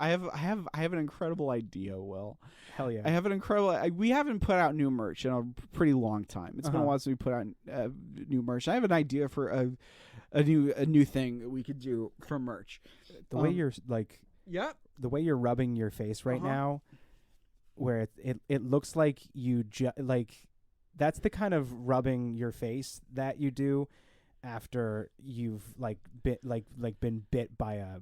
I have an incredible idea, Will. Hell yeah. I have an incredible. We haven't put out new merch in a pretty long time. It's been a while since we put out new merch. I have an idea for a new thing that we could do for merch. The way you're Yep. The way you're rubbing your face right now, where it looks like you that's the kind of rubbing your face that you do after you've been bit by a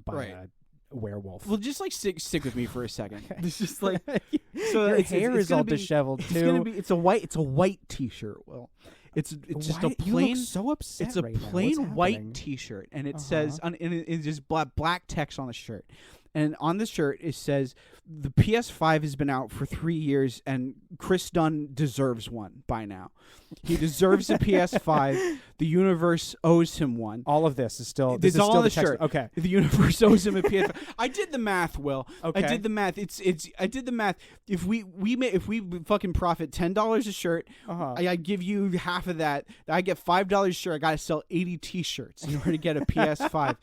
werewolf. Well, just stick with me for a second. Okay. It's just like so your hair it's is all be, disheveled it's too. Gonna be, it's a white T-shirt. Will. It's just a plain. You look so upset. It's a right now. plain white T-shirt, and it says it's just black text on the shirt. And on the shirt, it says, the PS5 has been out for 3 years, and Chris Dunn deserves one by now. He deserves a PS5. The universe owes him one. All of this is still... It's all on the shirt. Okay. The universe owes him a PS5. I did the math, Will. Okay. I did the math. I did the math. If we fucking profit $10 a shirt, I give you half of that. I get $5 a shirt. I got to sell 80 T-shirts in order to get a PS5.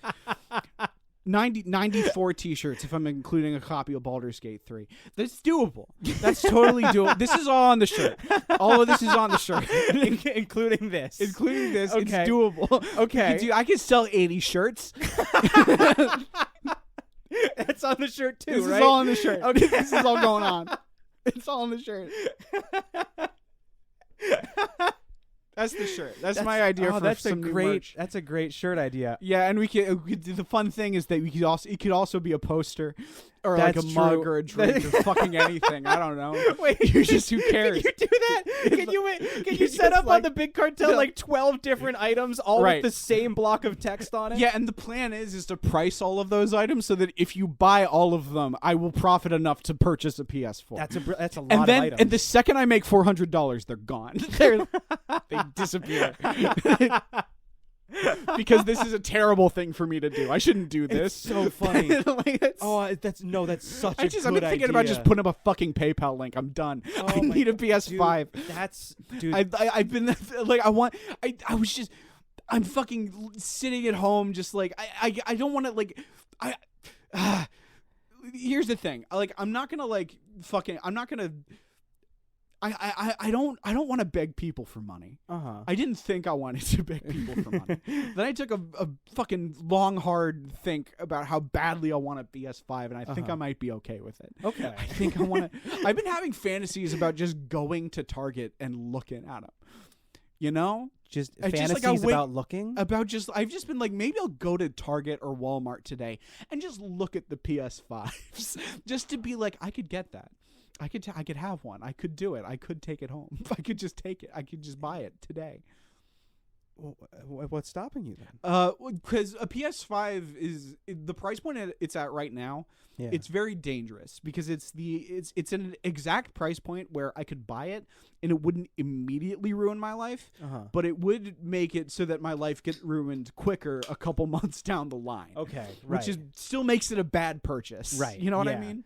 94 T-shirts if I'm including a copy of Baldur's Gate 3. That's doable. That's totally doable. This is all on the shirt. All of this is on the shirt. Including this. Including this. Okay. It's doable. Okay. I can sell 80 shirts. That's on the shirt too, This right? is all on the shirt. Okay. This is all going on. It's all on the shirt. That's the shirt. That's my idea for some new merch. That's a great shirt idea. Yeah, and we could the fun thing is that it could also be a poster or That's like a mug true. or a drink or fucking anything. I don't know. Wait, who cares? Can you do that? Can you set up on the big cartel like 12 different items all with the same block of text on it? Yeah, and the plan is to price all of those items so that if you buy all of them, I will profit enough to purchase a PS4. That's a lot of items. And the second I make $400, they're gone. They disappear. Because this is a terrible thing for me to do. I shouldn't do this. It's so funny. That's such a good idea. I've been thinking about just putting up a fucking PayPal link. I'm done. I need a PS5. Dude. I've been like I'm fucking sitting at home just like I don't want to like here's the thing. Like I'm not going to I don't want to beg people for money. I didn't think I wanted to beg people for money. Then I took a fucking long, hard think about how badly I want a PS5, and I think I might be okay with it. Okay. I think I want to... I've been having fantasies about just going to Target and looking at them. You know? Just fantasies about looking? I've just been like, maybe I'll go to Target or Walmart today and just look at the PS5s. Just to be like, I could get that. I could have one. I could do it. I could take it home. I could just take it. I could just buy it today. What's stopping you then? Because a PS5 is the price point it's at right now. Yeah. It's very dangerous because it's an exact price point where I could buy it and it wouldn't immediately ruin my life, but it would make it so that my life gets ruined quicker a couple months down the line. Okay, right. Which still makes it a bad purchase. Right. You know what I mean?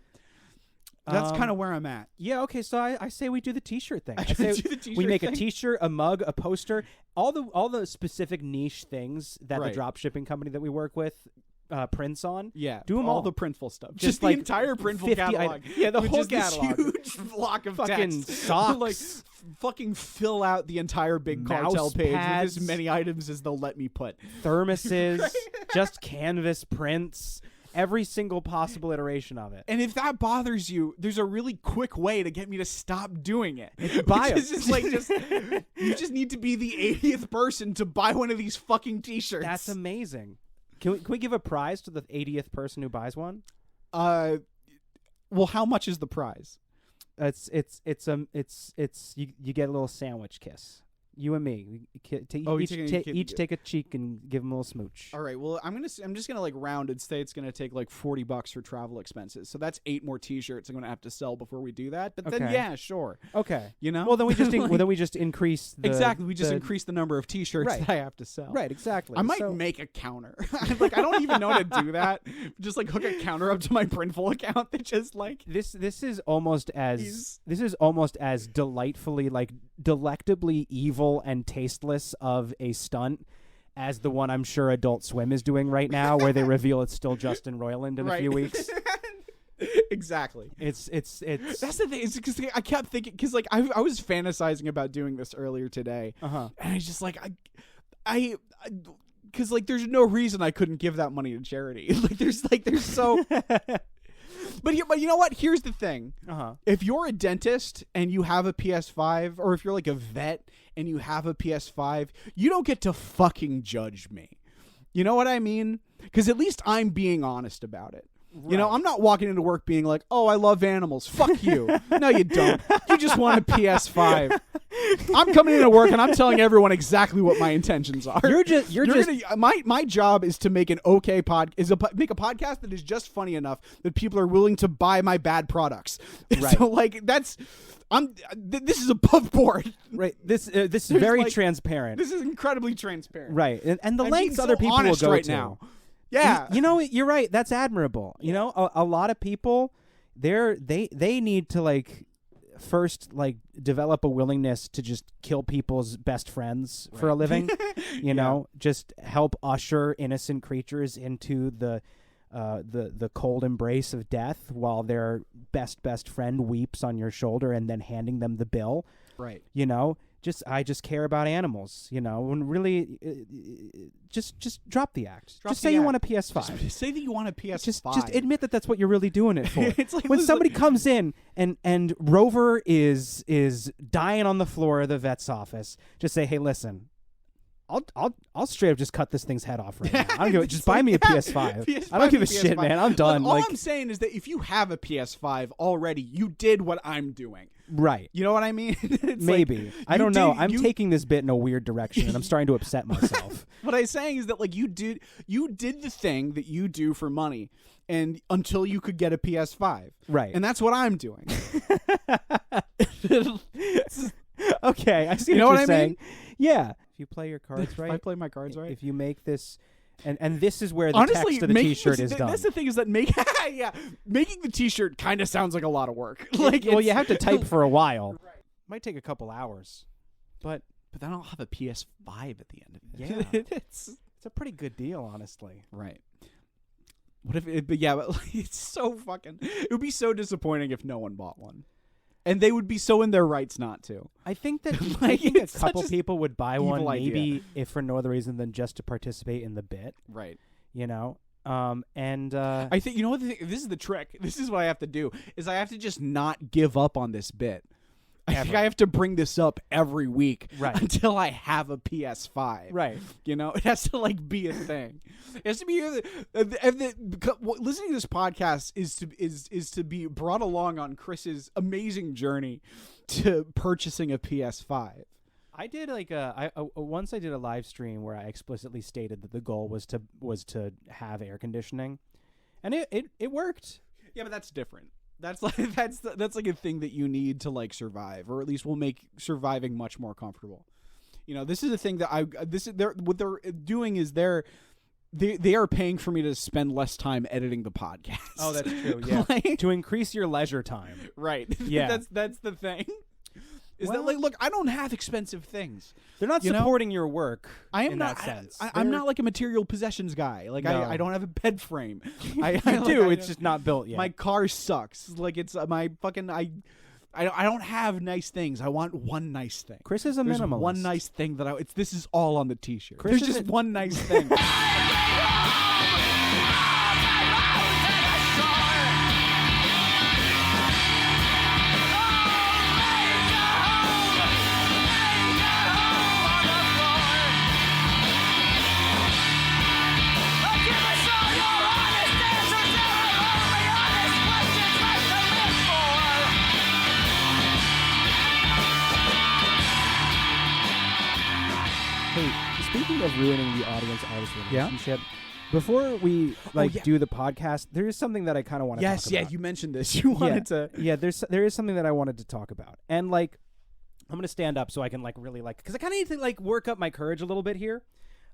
That's kind of where I'm at. Yeah, okay, so I say we do the T-shirt thing. I say we make a T-shirt, a mug, a poster, all the specific niche things that the drop shipping company that we work with prints on. Yeah, do them all the Printful stuff. Just the like entire Printful catalog. Yeah, the whole catalog. This huge block of fucking text. socks. Like fucking fill out the entire big Mouse cartel page pads, with as many items as they'll let me put. Thermoses, just canvas prints. Every single possible iteration of it. And if that bothers you, there's a really quick way to get me to stop doing it. Buy it. You just need to be the 80th person to buy one of these fucking T-shirts. That's amazing. Can we give a prize to the 80th person who buys one? Well, how much is the prize? It's you get a little sandwich kiss. You and me, each take a cheek and give them a little smooch. All right. Well, I'm just gonna like round and say it's gonna take like $40 for travel expenses. So that's 8 more T-shirts I'm gonna have to sell before we do that. But then yeah, sure. Okay. You know. Well, then we just increase increase the number of T-shirts that I have to sell. Right. Exactly. I might make a counter. Like I don't even know how to do that. Just like hook a counter up to my Printful account that just like this is almost as delightfully like delectably evil and tasteless of a stunt as the one I'm sure Adult Swim is doing right now, where they reveal it's still Justin Roiland in a few weeks. Exactly. It's that's the thing. It's because I kept thinking, because like I was fantasizing about doing this earlier today, and I just like I because like there's no reason I couldn't give that money to charity. there's so. But you know what? Here's the thing. If you're a dentist and you have a PS5, or if you're like a vet and you have a PS5, you don't get to fucking judge me. You know what I mean? Because at least I'm being honest about it. Right. You know, I'm not walking into work being like, oh, I love animals. Fuck you. No, you don't. You just want a PS5. I'm coming into work and I'm telling everyone exactly what my intentions are. My job is to make an okay make a podcast that is just funny enough that people are willing to buy my bad products. Right. So like this is above board. Right. This is very transparent. This is incredibly transparent. Right. And the lengths other people will go right to. Now. Yeah. You know, you're right. That's admirable. You know, a lot of people, they need to like first like develop a willingness to just kill people's best friends for a living. You know, just help usher innocent creatures into the cold embrace of death while their best friend weeps on your shoulder and then handing them the bill. Right. You know, I just care about animals, you know, and really just drop the act. Just say you want a PS5. Just say that you want a PS5. Just admit that that's what you're really doing it for. It's like when somebody comes in and Rover is dying on the floor of the vet's office, just say, hey, listen, I'll straight up just cut this thing's head off right now. I don't give a just buy me a PS5. I don't give a shit, man. I'm done. All I'm saying is that if you have a PS5 already, you did what I'm doing. Right. You know what I mean? Maybe. I don't know. I'm taking this bit in a weird direction, and I'm starting to upset myself. What I'm saying is that like you did the thing that you do for money, and until you could get a PS5. Right. And that's what I'm doing. Okay, I see what you're saying. Yeah. If you play your cards right. If I play my cards right. If you make this... And this is where the text of the T-shirt is done. That's the thing is that making the T-shirt kind of sounds like a lot of work. Like, well, you have to type for a while. Right. Might take a couple hours, but then I'll have a PS5 at the end of it. Yeah, it's a pretty good deal, honestly. Right. What if? But it's so fucking. It would be so disappointing if no one bought one. And they would be so in their rights not to. I think that a couple people would buy one, maybe if for no other reason than just to participate in the bit. Right. You know? I think, you know what? This is the trick. This is what I have to do, is I have to just not give up on this bit. I think I have to bring this up every week until I have a PS5. Right. You know, it has to like be a thing. It has to be listening to this podcast is to be brought along on Chris's amazing journey to purchasing a PS5. I did once I did a live stream where I explicitly stated that the goal was to have air conditioning, and it worked. Yeah, but that's different. That's like a thing that you need to like survive, or at least will make surviving much more comfortable. You know, this is a thing that what they're doing is they are paying for me to spend less time editing the podcast. Oh, that's true. Yeah, to increase your leisure time. Right. Yeah, that's the thing. Is that like, look, I don't have expensive things. They're not supporting your work. I'm not like a material possessions guy. Like I don't have a bed frame. I do. It's just not built yet. My car sucks. Like it's my fucking I don't have nice things. I want one nice thing. Chris is a minimalist. One nice thing that this is all on the T-shirt. There's just one nice thing. Speaking of ruining the audience-artist relationship, before we do the podcast, there is something that I kind of want to talk about. Yes, you mentioned this. You wanted to... Yeah, there is something that I wanted to talk about. And, like, I'm going to stand up so I can, like, really, like... Because I kind of need to, like, work up my courage a little bit here.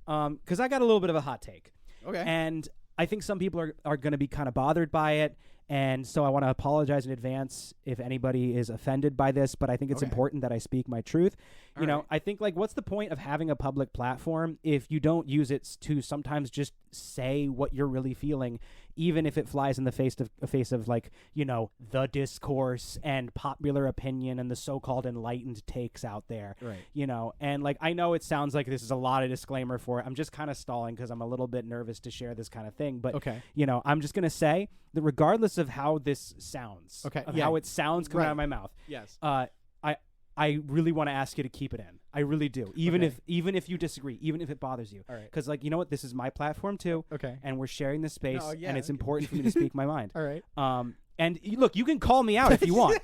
Because I got a little bit of a hot take. Okay. And I think some people are going to be kind of bothered by it. And so I want to apologize in advance if anybody is offended by this, but I think it's important that I speak my truth. You know, I think, like, what's the point of having a public platform if you don't use it to sometimes just say what you're really feeling, even if it flies in the face of like, you know, the discourse and popular opinion and the so-called enlightened takes out there. Right. You know, and like, I know it sounds like this is a lot of disclaimer for it. I'm just kind of stalling because I'm a little bit nervous to share this kind of thing. But, you know, I'm just going to say that regardless of how this sounds, how it sounds coming out of my mouth, I really want to ask you to keep it in. I really do. Even if you disagree, even if it bothers you. Because, like, you know what? This is my platform too. And we're sharing this space, and it's important for me to speak my mind. And look, you can call me out if you want.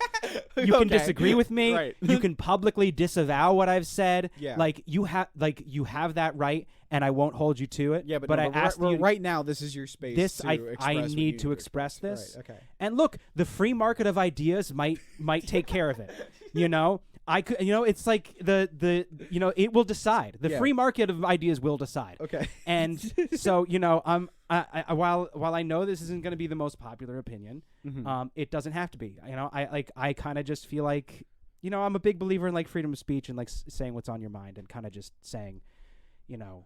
You can disagree with me. You can publicly disavow what I've said. Like you have that right, and I won't hold you to it. But I asked you right now. This is your space. I need to express this. And look, the free market of ideas might take care of it. You know. I could, you know, it's like you know, it will decide. The free market of ideas will decide. And so, you know, while I know this isn't going to be the most popular opinion, it doesn't have to be. You know, I kind of just feel like, you know, I'm a big believer in like freedom of speech and like saying what's on your mind and kind of just saying, you know,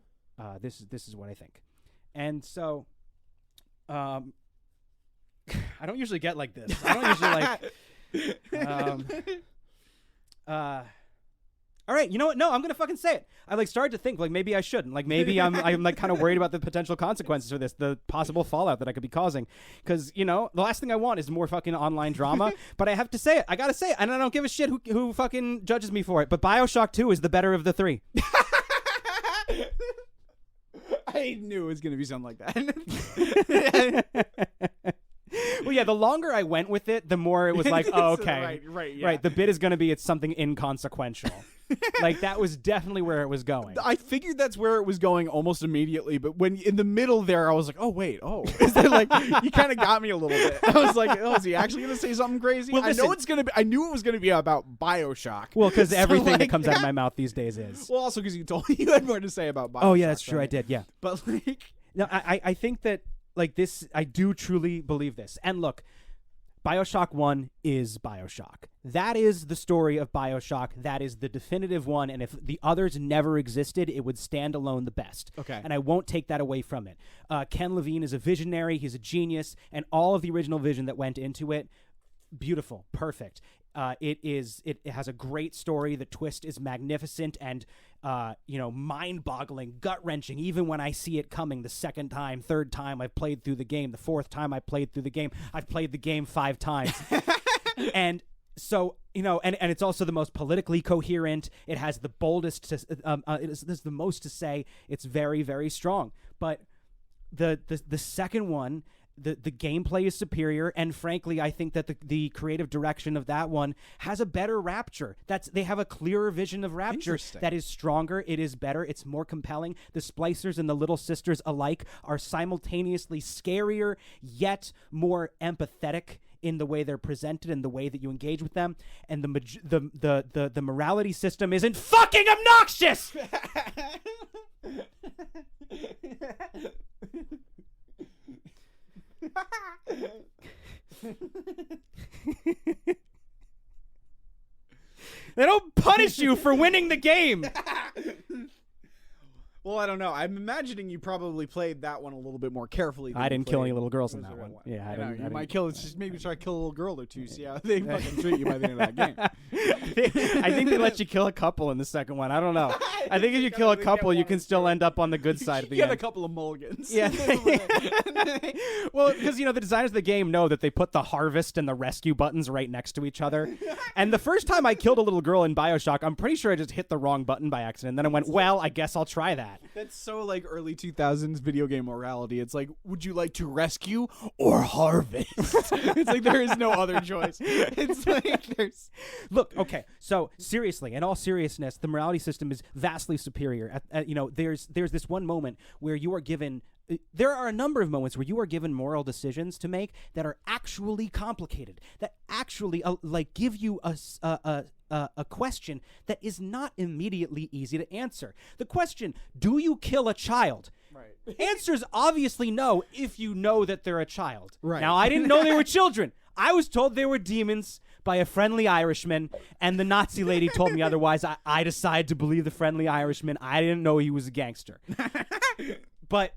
this is what I think. And so, I don't usually get like this. I don't usually like. All right, you know what? No, I'm gonna fucking say it. I like started to think like maybe I shouldn't. Like maybe I'm like kind of worried about the potential consequences for this, the possible fallout that I could be causing. Because you know the last thing I want is more fucking online drama. But I have to say it. I gotta say it, and I don't give a shit who fucking judges me for it. But BioShock 2 is the better of the three. I knew it was gonna be something like that. Well, yeah, the longer I went with it, the more it was like, oh, okay. Right. The bit is going to be it's something inconsequential. Like, that was definitely where it was going. I figured that's where it was going almost immediately, but when in the middle there, I was like, oh, wait, Is there like, you kind of got me a little bit. I was like, oh, is he actually going to say something crazy? Well, listen, I knew it was going to be about BioShock. Well, because everything that comes out of my mouth these days is. Well, also because you told me you had more to say about BioShock. Oh, yeah, that's true. I did, yeah. But, like. No, I think that. Like this, I do truly believe this. And look, BioShock 1 is BioShock. That is the story of BioShock. That is the definitive one. And if the others never existed, it would stand alone the best. And I won't take that away from it. Ken Levine is a visionary. He's a genius. And all of the original vision that went into it, beautiful, perfect. It has a great story. The twist is magnificent and you know, mind-boggling, gut-wrenching. Even when I see it coming the second time, third time I've played through the game, the fourth time I played through the game, I've played the game 5 times. And so, you know, and it's also the most politically coherent. It has the boldest there's the most to say. It's very, very strong. But the second one, the gameplay is superior, and frankly, I think that the creative direction of that one has a better Rapture. They have a clearer vision of Rapture that is stronger. It is better. It's more compelling. The Splicers and the Little Sisters alike are simultaneously scarier, yet more empathetic in the way they're presented and the way that you engage with them. And the morality system isn't fucking obnoxious. They don't punish you for winning the game. Well, I don't know. I'm imagining you probably played that one a little bit more carefully. I didn't kill any little girls in that one. Yeah, I didn't. You might kill. Just maybe try to kill a little girl or two. See how they fucking treat you by the end of that game. I think they let you kill a couple in the second one. I don't know. I think if you kill a couple, you can still end up on the good side of the end. Get a couple of mulligans. Yeah. Well, because, you know, the designers of the game know that they put the harvest and the rescue buttons right next to each other. And the first time I killed a little girl in BioShock, I'm pretty sure I just hit the wrong button by accident. Then I went, well, I guess I'll try that. That's so like early 2000s video game morality. It's like, would you like to rescue or harvest? It's like there is no other choice. It's like there's... Look, okay, so seriously, in all seriousness, the morality system is vastly superior. You know, there's this one moment where you are given... There are a number of moments where you are given moral decisions to make that are actually complicated, that actually like give you a question that is not immediately easy to answer. The question, do you kill a child? Right. Answer's obviously no if you know that they're a child. Right. Now, I didn't know they were children. I was told they were demons, by a friendly Irishman, and the Nazi lady told me otherwise. I decided to believe the friendly Irishman. I didn't know he was a gangster. But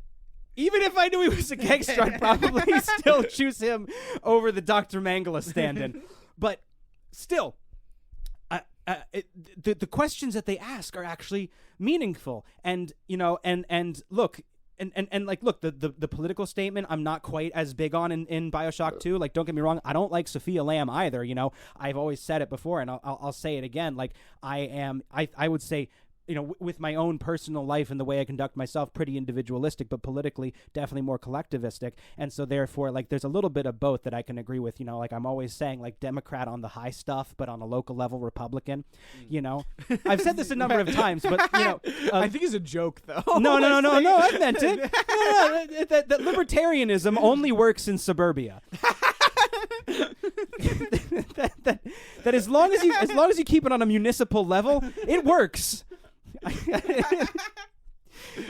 even if I knew he was a gangster, I'd probably still choose him over the Dr. Mangala stand-in. But still, the questions that they ask are actually meaningful. And, and look, look, the political statement I'm not quite as big on in BioShock 2. Like, don't get me wrong, I don't like Sophia Lamb either. I've always said it before, and I'll say it again. Like, I would say, with my own personal life and the way I conduct myself, pretty individualistic, but politically definitely more collectivistic. And so therefore, like, there's a little bit of both that I can agree with. Like, I'm always saying, like, Democrat on the high stuff, but on a local level, Republican. I've said this a number of times, but I think it's a joke, though. No, I meant it. No, that libertarianism only works in suburbia. that as long as you keep it on a municipal level, it works.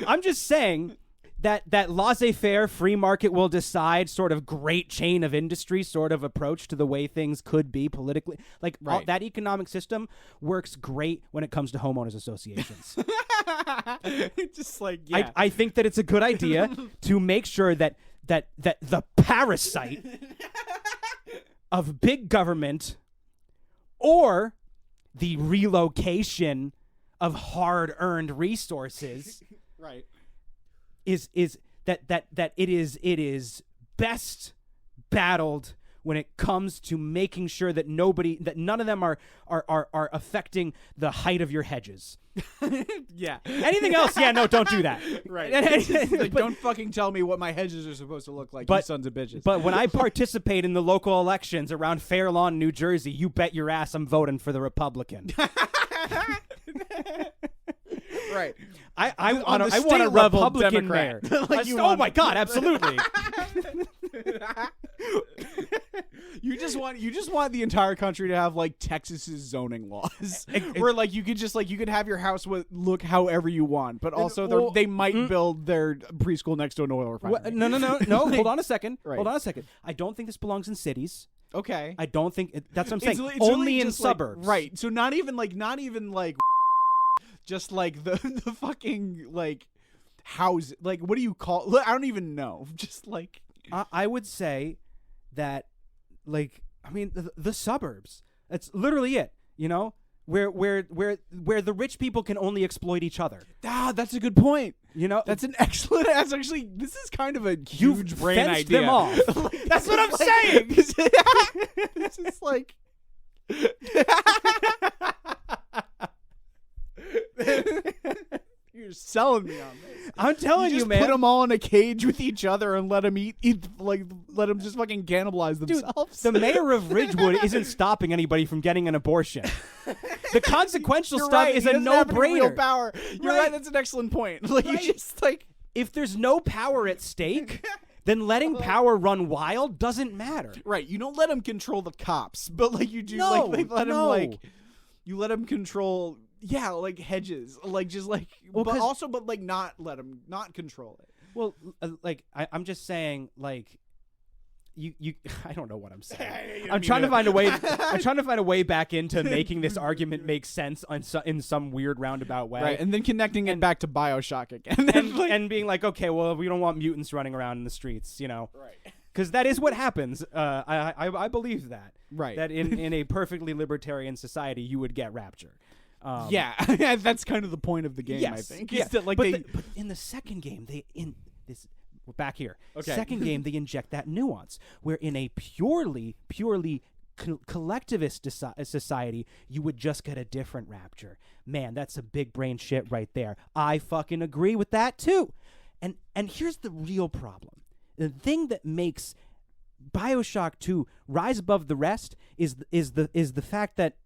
I'm just saying that laissez-faire, free market will decide sort of great chain of industry sort of approach to the way things could be politically. Like, right. That economic system works great when it comes to homeowners associations. Just like, yeah. I think that it's a good idea to make sure that the parasite of big government or the relocation of hard-earned resources, right, is that it is best battled when it comes to making sure that none of them are affecting the height of your hedges. Yeah. Anything else? Yeah, no, don't do that. Right. Like, don't fucking tell me what my hedges are supposed to look like, you sons of bitches. But when I participate in the local elections around Fair Lawn, New Jersey, you bet your ass I'm voting for the Republican. Right. I want a Republican mayor. Like, oh my God, absolutely. You just want the entire country to have, like, Texas's zoning laws, where, like, you could have your house look however you want, but also they might build their preschool next to an oil refinery. No. Hold on a second. Right. Hold on a second. I don't think this belongs in cities. Okay. I don't think that's what I'm saying. It's only in just, suburbs. Like, right. So not even just like the fucking, like, house. Like, what do you call? I don't even know. Just like I would say that, like, I mean, the suburbs. That's literally it. Where the rich people can only exploit each other. Ah, that's a good point. That's an excellent. That's actually, this is kind of a huge brain fenced idea. them off. Like, that's what I'm saying. This is like. You're selling me on this. I'm telling you, man. Put them all in a cage with each other and let them let them just fucking cannibalize themselves. Dude, the mayor of Ridgewood isn't stopping anybody from getting an abortion. The consequential stuff is a no-brainer. Real power. You're right. That's an excellent point. Like, you just, like, if there's no power at stake, then letting power run wild doesn't matter. Right. You don't let them control the cops, but, like, you do. You let them control. Yeah, like, hedges, like, just, like, but like, not let them not control it. Well, like, I'm just saying, like, you I don't know what I'm saying. I'm trying to find a way. I'm trying to find a way back into making this argument make sense in some weird roundabout way. Right, and then connecting it back to BioShock again, and being like, okay, well, we don't want mutants running around in the streets, Right. Because that is what happens. I believe that. Right. That in a perfectly libertarian society, you would get rapture. Yeah, that's kind of the point of the game, yes, I think. Yeah. That, like, but in the second game, we're back here. Okay. Second game, they inject that nuance where in a purely collectivist society, you would just get a different rapture. Man, that's a big brain shit right there. I fucking agree with that too. And here's the real problem. The thing that makes BioShock 2 rise above the rest is the fact that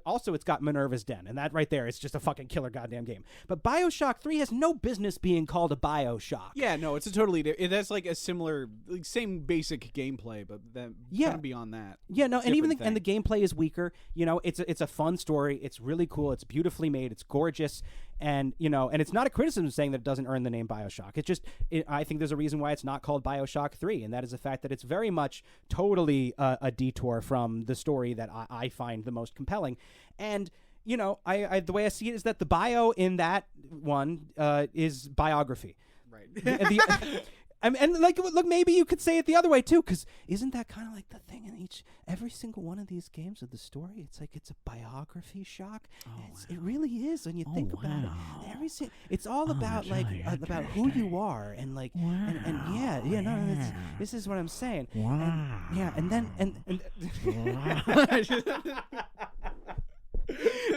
also it's got Minerva's Den, and that right there is just a fucking killer goddamn game. But BioShock 3 has no business being called a BioShock. Yeah, no, it's a totally that's like a similar, like, same basic gameplay, but then kind of beyond that. Yeah, no, and even the gameplay is weaker. It's a fun story. It's really cool. It's beautifully made. It's gorgeous, And, and it's not a criticism saying that it doesn't earn the name BioShock. It's just, I think there's a reason why it's not called BioShock 3, and that is the fact that it's very much totally a detour from the story that I find the most compelling. And, I the way I see it is that the bio in that one is biography. Right. And look, maybe you could say it the other way too, because isn't that kind of like the thing in every single one of these games of the story? It's like it's a biography shock. It really is when you think about it. It's all about about who you are and this is what I'm saying. Wow. And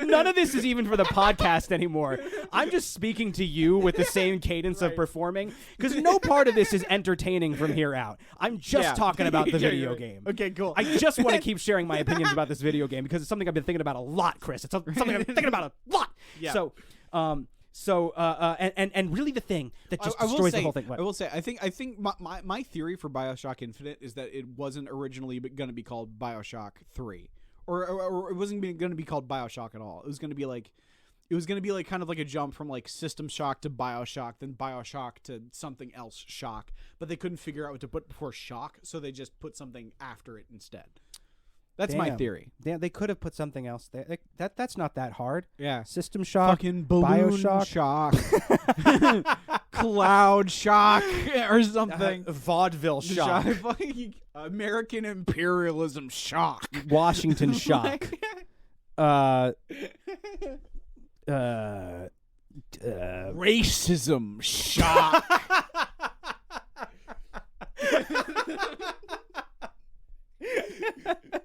none of this is even for the podcast anymore. I'm just speaking to you with the same cadence of performing, because no part of this is entertaining from here out. I'm just talking about the video game. Okay, cool. I just want to keep sharing my opinions about this video game because it's something I've been thinking about a lot, Chris. It's something I'm thinking about a lot. Yeah. So, and really the thing that just destroys the whole thing. What? I will say, I think my theory for BioShock Infinite is that it wasn't originally going to be called BioShock 3. Or it wasn't going to be called BioShock at all. It was going to be like kind of like a jump from like System Shock to BioShock, then BioShock to something else Shock. But they couldn't figure out what to put before Shock, so they just put something after it instead. That's my theory. Damn, they could have put something else there. That's not that hard. Yeah. System Shock, fucking Balloon BioShock, Shock, Cloud Shock, or something. Vaudeville Shock. American imperialism Shock. Washington Shock. Racism Shock.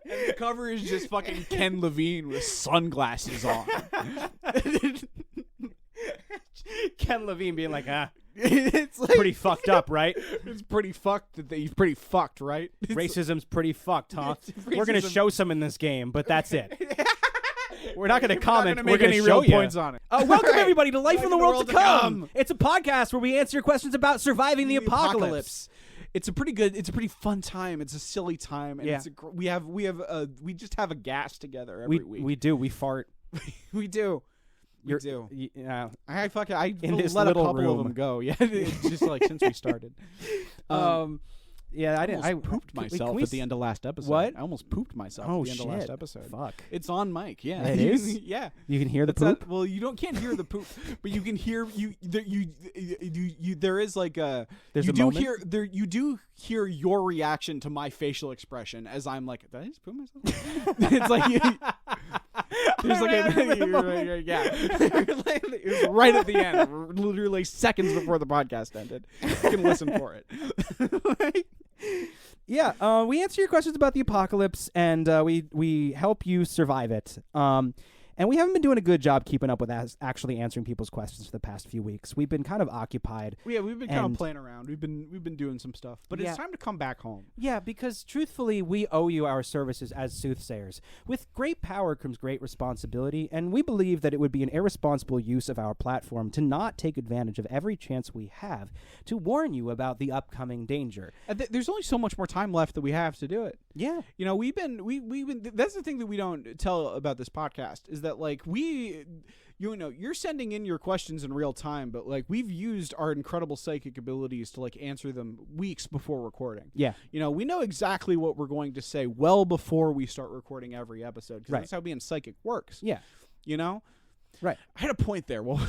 And the cover is just fucking Ken Levine with sunglasses on. Ken Levine being like, it's like, pretty fucked up, right? It's pretty fucked that he's pretty fucked, right? Racism's pretty fucked, huh? We're gonna show some in this game, but that's it. We're not gonna comment. We're gonna show real points on it. Welcome everybody to Life in the World to Come. It's a podcast where we answer your questions about surviving the apocalypse. It's a pretty fun time. It's a silly time, and we just have a gas together every week. We do. We fart. We do. I in this let a couple room. Of them go. Yeah, it's just like since we started. Yeah, I didn't. I pooped myself at the end of last episode. What? I almost pooped myself at the end of last episode. Fuck. It's on mic. Yeah, it is. Yeah, you can hear the poop. Well, you can't hear the poop, but you can hear There is like a. There's you a do moment? hear there. You do hear your reaction to my facial expression as I'm like, did I just poop myself? It's like. There's like it was right at the end, literally seconds before the podcast ended. You can listen for it. Yeah, we answer your questions about the apocalypse, and we help you survive it. And we haven't been doing a good job keeping up with actually answering people's questions for the past few weeks. We've been kind of occupied. Yeah, we've been kind of playing around. We've been doing some stuff, but it's time to come back home. Yeah, because truthfully, we owe you our services as soothsayers. With great power comes great responsibility, and we believe that it would be an irresponsible use of our platform to not take advantage of every chance we have to warn you about the upcoming danger. There's only so much more time left that we have to do it. Yeah, you know, we've been. That's the thing that we don't tell about this podcast is that like you're sending in your questions in real time, but like we've used our incredible psychic abilities to like answer them weeks before recording. Yeah, you know, we know exactly what we're going to say well before we start recording every episode because that's how being psychic works. Yeah, you know, right. I had a point there. What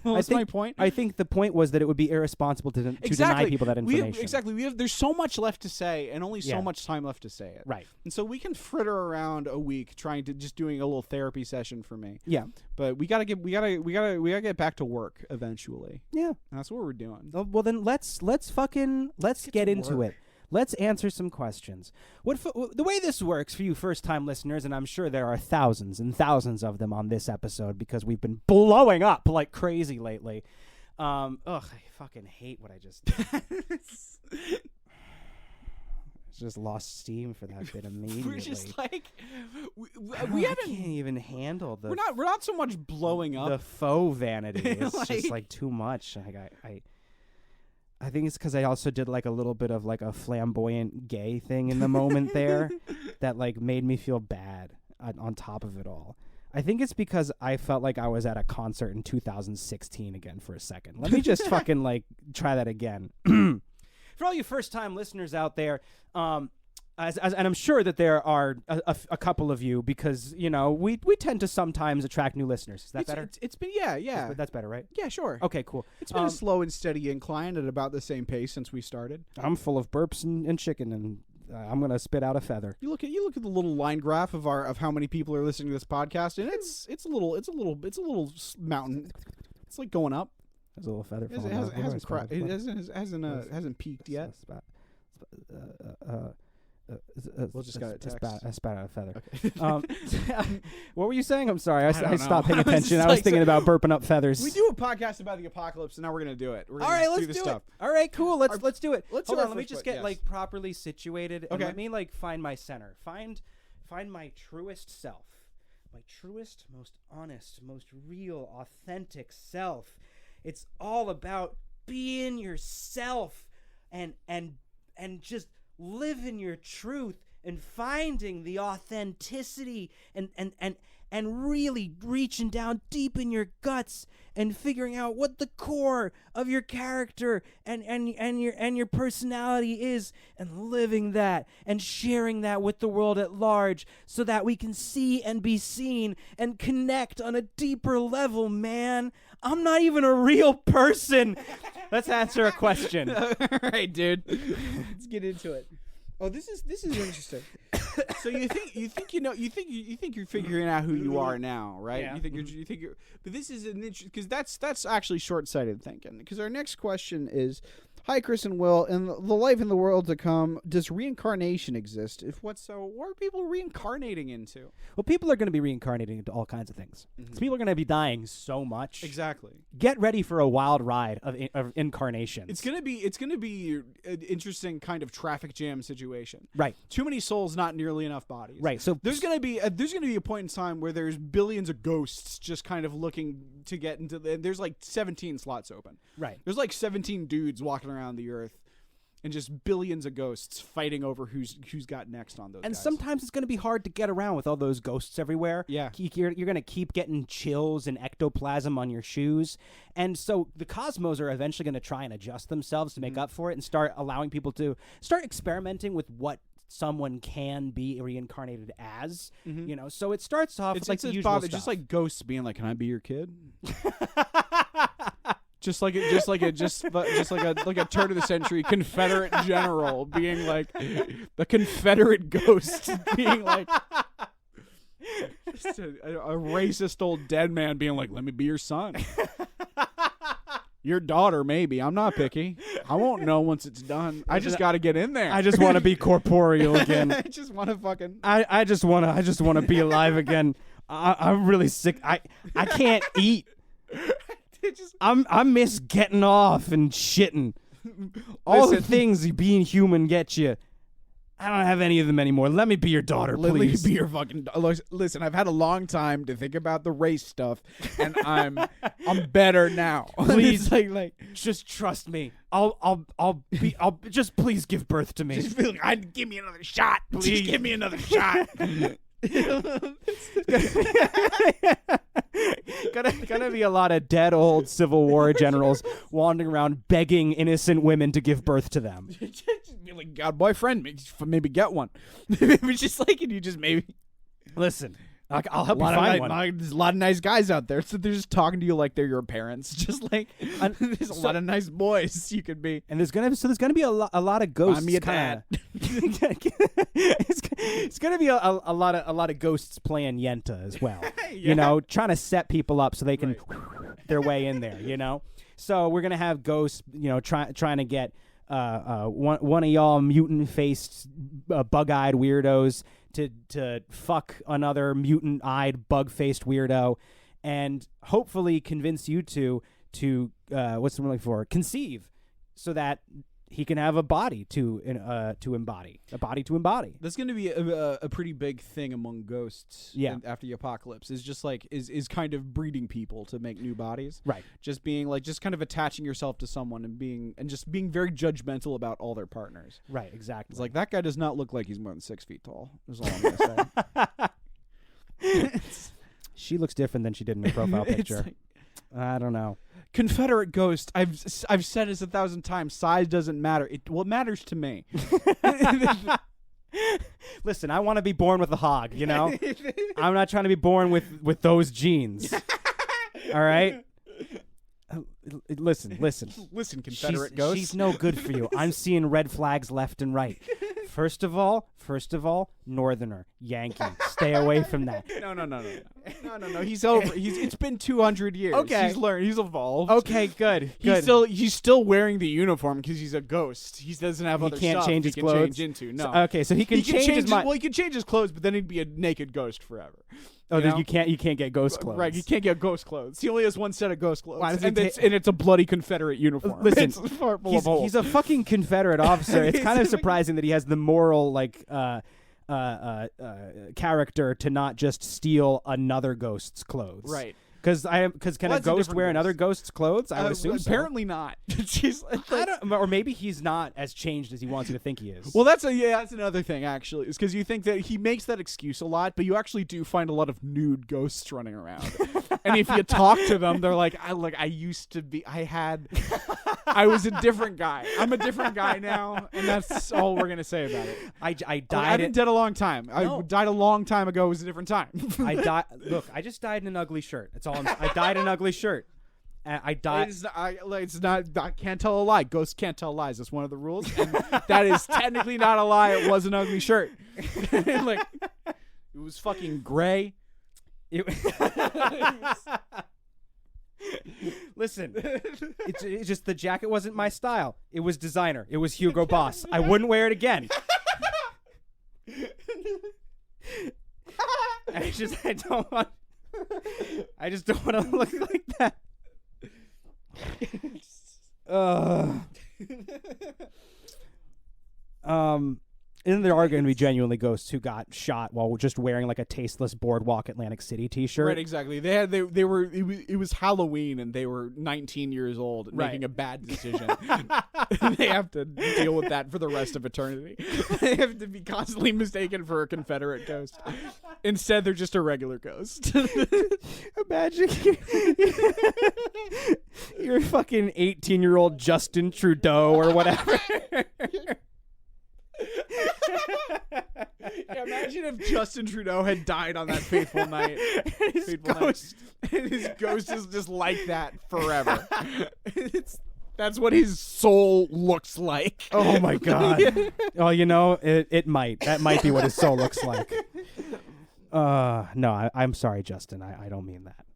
was my point? I think the point was that it would be irresponsible to deny people that information. There's so much left to say and only so much time left to say it. Right. And so we can fritter around a week trying to just doing a little therapy session for me. Yeah. But we gotta get back to work eventually. Yeah. And that's what we're doing. Well then let's get into it. Let's answer some questions. The way this works for you first-time listeners, and I'm sure there are thousands and thousands of them on this episode because we've been blowing up like crazy lately. I fucking hate what I just did. Just lost steam for that bit immediately. We're just like I can't even handle the. We're not so much blowing up. The faux vanity. It's just like too much. I think it's because I also did like a little bit of like a flamboyant gay thing in the moment there that like made me feel bad on top of it all. I think it's because I felt like I was at a concert in 2016 again for a second. Let me just fucking like try that again. For all you first-time listeners out there, and I'm sure that there are a couple of you, because we tend to sometimes attract new listeners. Is that better? It's been yeah. That's better, right? Yeah, sure. Okay, cool. It's been a slow and steady incline at about the same pace since we started. I'm full of burps and chicken, and I'm gonna spit out a feather. You look at the little line graph of how many people are listening to this podcast, and it's a little mountain. It's like going up. There's a little feather. It hasn't peaked yet. We'll just got a text. I spat out a feather. Okay. What were you saying? I'm sorry. I stopped paying I was attention. I was thinking about burping up feathers. We do a podcast about the apocalypse, and now we're gonna do it. All right, let's do it. All right, cool. Let's do it. Hold on. Let me just get like properly situated. Okay. And let me like find my center. Find my truest self. My truest, most honest, most real, authentic self. It's all about being yourself and just living your truth and finding the authenticity and really reaching down deep in your guts and figuring out what the core of your character and your personality is, and living that and sharing that with the world at large so that we can see and be seen and connect on a deeper level, man. I'm not even a real person. Let's answer a question. All right, dude. Let's get into it. Oh, this is interesting. So you think you're figuring out who you are now, right? Yeah. But this is an interesting, because that's actually short-sighted thinking. Because our next question is, hi, Chris and Will. In the life in the world to come, does reincarnation exist? If what, so what are people reincarnating into? Well, people are going to be reincarnating into all kinds of things. Mm-hmm. So people are going to be dying so much. Exactly. Get ready for a wild ride of incarnations. It's gonna be an interesting kind of traffic jam situation. Right. Too many souls, not nearly enough bodies. Right. So there's gonna be a point in time where there's billions of ghosts just kind of looking to get into there's like 17 slots open. Right. There's like 17 dudes walking around the earth, and just billions of ghosts fighting over who's got next on those. And guys. sometimes it's going to be hard to get around with all those ghosts everywhere. Yeah. You're going to keep getting chills and ectoplasm on your shoes. And so the cosmos are eventually going to try and adjust themselves to make up for it and start allowing people to start experimenting with what someone can be reincarnated as. Mm-hmm. So it starts off with like the usual stuff. Just like ghosts being like, "Can I be your kid?" Just like a turn of the century Confederate general being like, the Confederate ghost being like, just a racist old dead man being like, "Let me be your son." Your daughter, maybe. I'm not picky. I won't know once it's done. I just got to get in there. I just want to be corporeal again. I just want to fucking. I just want to be alive again. I'm really sick. I can't eat. I miss getting off and shitting. All the things being human gets you. I don't have any of them anymore. Let me be your daughter, please. Let me be your fucking. Listen, I've had a long time to think about the race stuff, and I'm better now. Please, like, just trust me. I'll just please give birth to me. Just feel like, give me another shot. Please. Just give me another shot. Gonna be a lot of dead old Civil War generals wandering around begging innocent women to give birth to them. Just be like, "God, boyfriend, maybe get one." Maybe just like, and you just maybe listen. I'll help you find one. There's a lot of nice guys out there, so they're just talking to you like they're your parents. Just like there's a lot of nice boys you could be, and there's gonna be a lot of ghosts. I'm your dad. It's gonna be a lot of ghosts playing Yenta as well. Yeah. Trying to set people up so they can their way in there. So we're gonna have ghosts, trying to get one of y'all mutant-faced, bug-eyed weirdos to fuck another mutant-eyed, bug-faced weirdo, and hopefully convince you to what's the word I'm looking for? Conceive, so that he can have a body to embody. That's going to be a pretty big thing among ghosts. Yeah. After the apocalypse is just like is kind of breeding people to make new bodies. Right. Just being like just kind of attaching yourself to someone and just being very judgmental about all their partners. Right. Exactly. It's like, that guy does not look like he's more than 6 feet tall. That's all I'm going to say. she looks different than she did in her profile picture. Like, I don't know. Confederate ghost. I've said this 1,000 times. Size doesn't matter. What matters to me. Listen, I want to be born with a hog, you know? I'm not trying to be born with those genes. All right? Listen, Confederate ghost. She's no good for you. I'm seeing red flags left and right. First of all, Northerner, Yankee. Stay away from that. No. He's over. It's been 200 years. Okay. He's learned. He's evolved. Okay, good. He's still wearing the uniform because he's a ghost. He doesn't have other can't stuff change his he can clothes? change into. No. So he can change his mind. Well, he can change his clothes, but then he'd be a naked ghost forever. You can't get ghost clothes. Right, you can't get ghost clothes. He only has one set of ghost clothes. Why does and it's a bloody Confederate uniform. Listen, it's he's a fucking Confederate officer. It's kind of surprising that he has the moral character to not just steal another ghost's clothes. Right. Because can a ghost wear another ghost's clothes? I would assume apparently not. Or maybe he's not as changed as he wants you to think he is. Well, that's another thing actually. Is because you think that he makes that excuse a lot, but you actually do find a lot of nude ghosts running around. And if you talk to them, they're like, I was a different guy. I'm a different guy now, and that's all we're gonna say about it. I died. I've been dead a long time. No. I died a long time ago. It was a different time. Look, I just died in an ugly shirt. That's all. I died in an ugly shirt. I died. It's not. I can't tell a lie. Ghosts can't tell lies. That's one of the rules, and that is technically not a lie. It was an ugly shirt. Like, it was fucking gray. Listen, it's just the jacket wasn't my style. It was designer. It was Hugo Boss. I wouldn't wear it again. I just don't want to look like that. And there are going to be genuinely ghosts who got shot while just wearing like a tasteless Boardwalk Atlantic City t-shirt. Right, exactly. They were. It was Halloween, and they were 19 years old, and making a bad decision. They have to deal with that for the rest of eternity. They have to be constantly mistaken for a Confederate ghost. Instead, they're just a regular ghost. Imagine you're a fucking 18-year-old Justin Trudeau or whatever. Yeah, imagine if Justin Trudeau had died on that fateful night. And his ghost is just like that forever. That's what his soul looks like. Oh my god. Oh, it might. That might be what his soul looks like. No, I'm sorry, Justin. I don't mean that.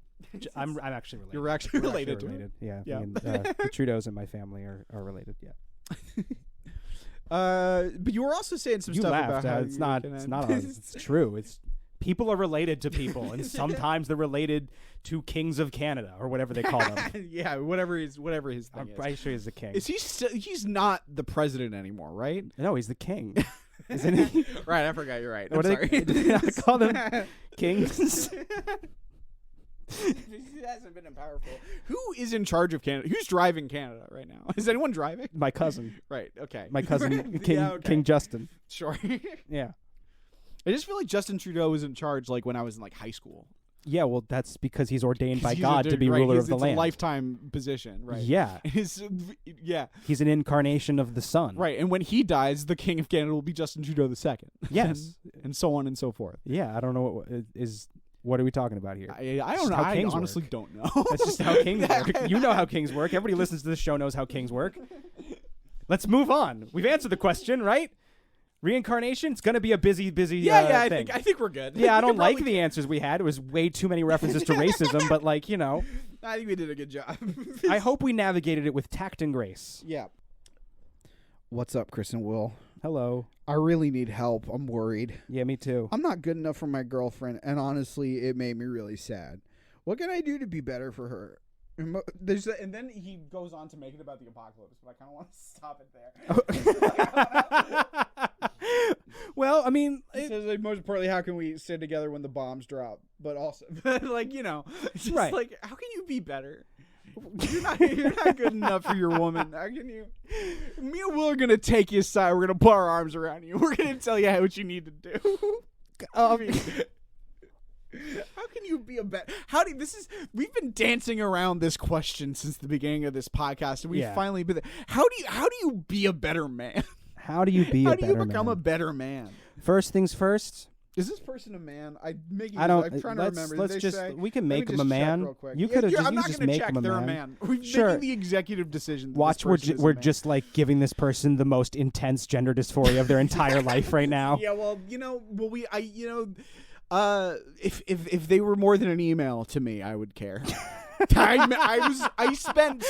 I'm actually related. You're actually related to him. Yeah. The Trudeaus in my family are related. Yeah. But you were also saying some stuff laughed. about how it's not it's true. It's people are related to people, and sometimes they're related to kings of Canada or whatever they call them. Yeah, whatever his thing I'm pretty sure he's the king. Is he he's not the president anymore, right? No, he's the king. Isn't he? Right, I forgot. You're right. What I'm sorry. do they call them? Kings. He hasn't been powerful. Who is in charge of Canada? Who's driving Canada right now? Is anyone driving? My cousin. Right. Okay. My cousin, King Justin. Sure. Yeah. I just feel like Justin Trudeau was in charge like when I was in like high school. Yeah, well, that's because he's ordained by God to be ruler of the land. It's a lifetime position, right? Yeah. Yeah. He's an incarnation of the sun. Right, and when he dies, the King of Canada will be Justin Trudeau II. Yes. and so on and so forth. Yeah, I don't know what are we talking about here? I don't know. I honestly don't know. That's just how kings work. You know how kings work. Everybody listens to this show knows how kings work. Let's move on. We've answered the question, right? Reincarnation, it's going to be a busy thing. I think we're good. Yeah, I don't like the answers we had. It was way too many references to racism, but I think we did a good job. I hope we navigated it with tact and grace. Yeah. What's up, Chris and Will? Hello. I really need help. I'm worried. Yeah, me too. I'm not good enough for my girlfriend, and honestly, it made me really sad. What can I do to be better for her? And then he goes on to make it about the apocalypse, but I kind of want to stop it there. Well, I mean, it says most importantly, how can we stay together when the bombs drop? But also, it's just right. Like, how can you be better? You're not good enough for your woman. How can you? Me and Will are gonna take you aside. We're gonna put our arms around you. We're gonna tell you what you need to do. How can can you be a better? We've been dancing around this question since the beginning of this podcast, and we finally been. How do you be a better man? How do you be a better man? How do you become a better man? First things first. Is this person a man? I'm trying to remember. We can make him a man. You could have I'm not just going to make check. him a They're man. a man. We're making the executive decision. Watch, we're just like giving this person the most intense gender dysphoria of their entire life right now. Yeah, well, if they were more than an email to me, I would care. I spent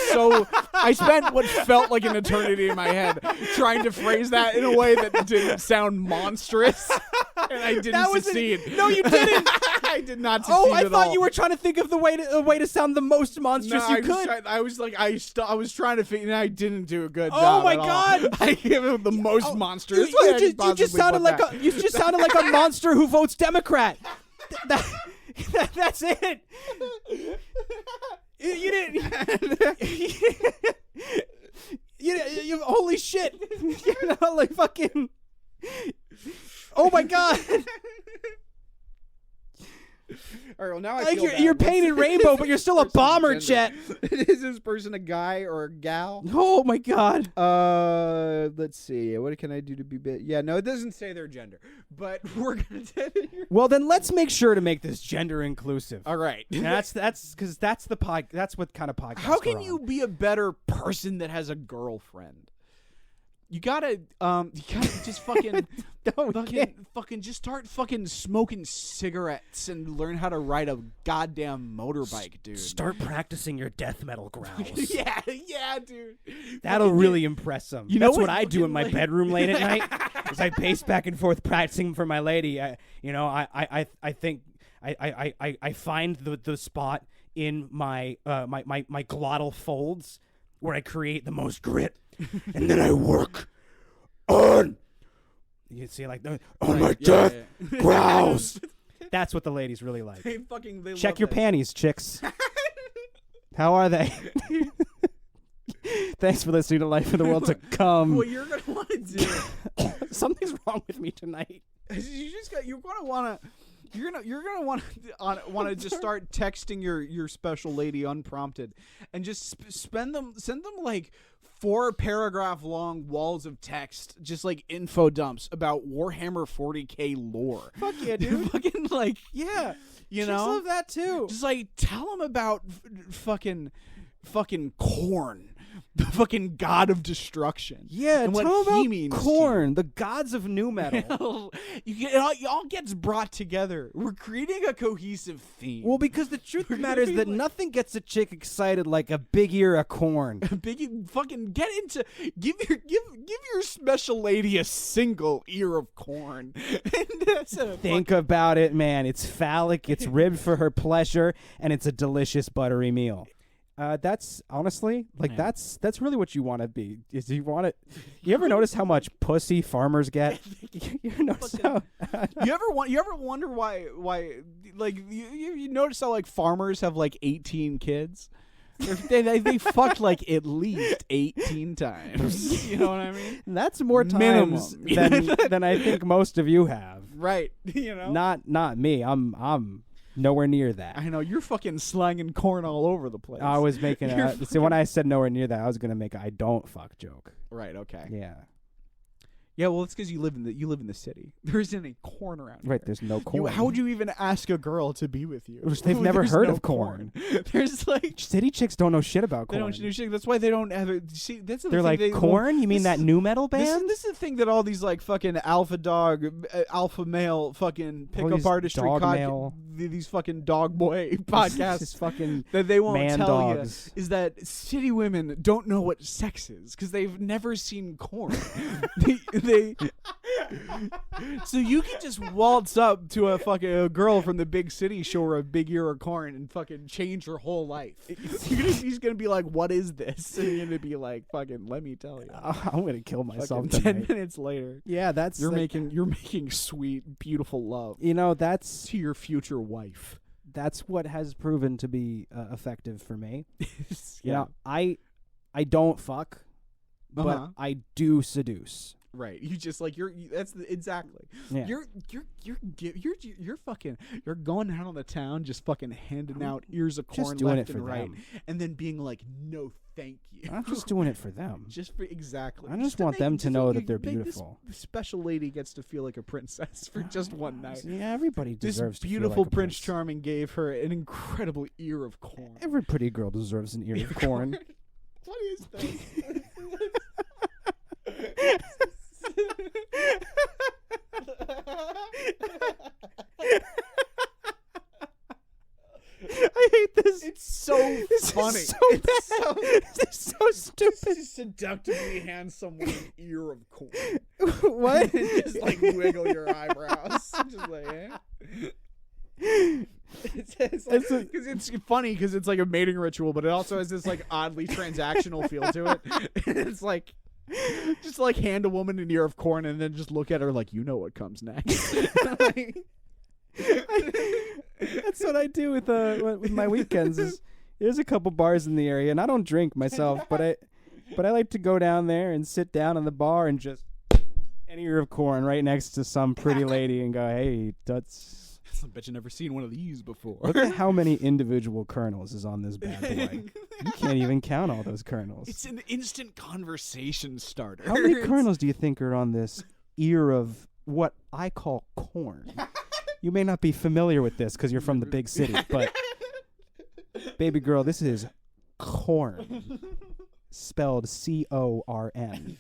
what felt like an eternity in my head trying to phrase that in a way that didn't sound monstrous, and I didn't succeed. No, you didn't. I did not succeed. I thought you were trying to think of the way to sound the most monstrous you could. I was trying to figure, and I didn't do a good job. Oh my god! I gave him the most monstrous. You just sounded like a monster who votes Democrat. That's it. You didn't. You holy shit! Like fucking. Oh my god! All right, well, now I like feel you're painted rainbow, but you're still a bomber jet. Is this person a guy or a gal? Oh my god. Let's see. What can I do to be Yeah, no, it doesn't say their gender, but we're gonna. Well, then let's make sure to make this gender inclusive. All right. That's because that's what kind of podcast. How can you be a better person that has a girlfriend? You gotta just fucking just start fucking smoking cigarettes and learn how to ride a goddamn motorbike, dude. Start practicing your death metal growls. yeah, dude. That'll really impress them. That's what I do in my bedroom late at night. As I pace back and forth practicing for my lady. I think I find the spot in my my glottal folds where I create the most grit. And then I work on, you can see like on my death growls. That's what the ladies really like. They Check your panties, chicks. How are they? Thanks for listening to Life in the World to Come. What you're gonna want to do? Something's wrong with me tonight. You're gonna want to just start texting your special lady unprompted, and just send them like 4-paragraph long walls of text, just like info dumps about Warhammer 40K lore. Fuck yeah, dude. Fucking like yeah, you Chicks know, love that too. Just like tell them about fucking Khorne. The fucking god of destruction. Yeah, and tell what about he means Khorne, the gods of new metal. It all gets brought together. We're creating a cohesive theme. Well, because the truth of the matter is that nothing gets a chick excited like a big ear of corn. Fucking get into give your special lady a single ear of corn. Think about it, man. It's phallic. It's ribbed for her pleasure, and it's a delicious buttery meal. That's honestly that's really what you want to be. Is you want it? You ever notice how much pussy farmers get? You ever wonder why like you notice how like farmers have like 18 kids? They fucked like at least 18 times. You know what I mean? That's more times than I think most of you have. Right. You know. Not me. I'm nowhere near that. I know you're fucking slanging corn all over the place. I was making see when I said nowhere near that, I was gonna make a I don't fuck joke. Right. Okay. Yeah. Yeah. Well, it's because you live in the city. There isn't any corn around. Right. Here. There's no corn. How would you even ask a girl to be with you? They've never heard of corn. There's like city chicks don't know shit about corn. They don't know shit. That's why they don't have it. See, that's the they're thing like corn. You mean that new metal band? This is the thing that all these like fucking alpha dog, alpha male, fucking pickup artistry, these fucking dog boy podcasts, this fucking that they won't man tell dogs. you is that city women don't know what sex is because they've never seen corn. they So you can just waltz up to a girl from the big city, show her a big ear of corn, and fucking change her whole life. She's gonna be like, "What is this?" And you're gonna be like, "Fucking, let me tell you." I'm gonna kill myself. 10 minutes later, yeah, that's you're making sweet, beautiful love. You know, that's to your future wife. That's what has proven to be effective for me. Yeah. You know, I don't fuck, but I do seduce. Right. You just like exactly. Yeah. You're fucking you're going out on the town just fucking handing out ears of corn doing left it for and right, them. and then being like, no, thank you. I'm just doing it for them. Just for exactly. I just want them to know that they're beautiful. This special lady gets to feel like a princess for just one night. Yeah, everybody deserves This to feel beautiful like a Prince prince. Charming gave her an incredible ear of corn. Every pretty girl deserves an ear of corn. What is this? I hate this. It's so funny. Is so It's bad. This is so stupid. Just seductively hand someone an ear of corn. What? Just like wiggle your eyebrows. Just like, It's funny because it's like a mating ritual, but it also has this like oddly transactional feel to it. It's like just like hand a woman an ear of corn and then just look at her like, you know what comes next. That's what I do with my weekends. There's a couple bars in the area, and I don't drink myself, but I like to go down there and sit down in the bar and just an ear of corn right next to some pretty lady and go, hey, that's. I bet you never seen one of these before. Look at how many individual kernels is on this bad boy. You can't even count all those kernels. It's an instant conversation starter. How many kernels do you think are on this ear of what I call corn? You may not be familiar with this because you're from the big city, but baby girl, this is corn. Spelled C-O-R-N.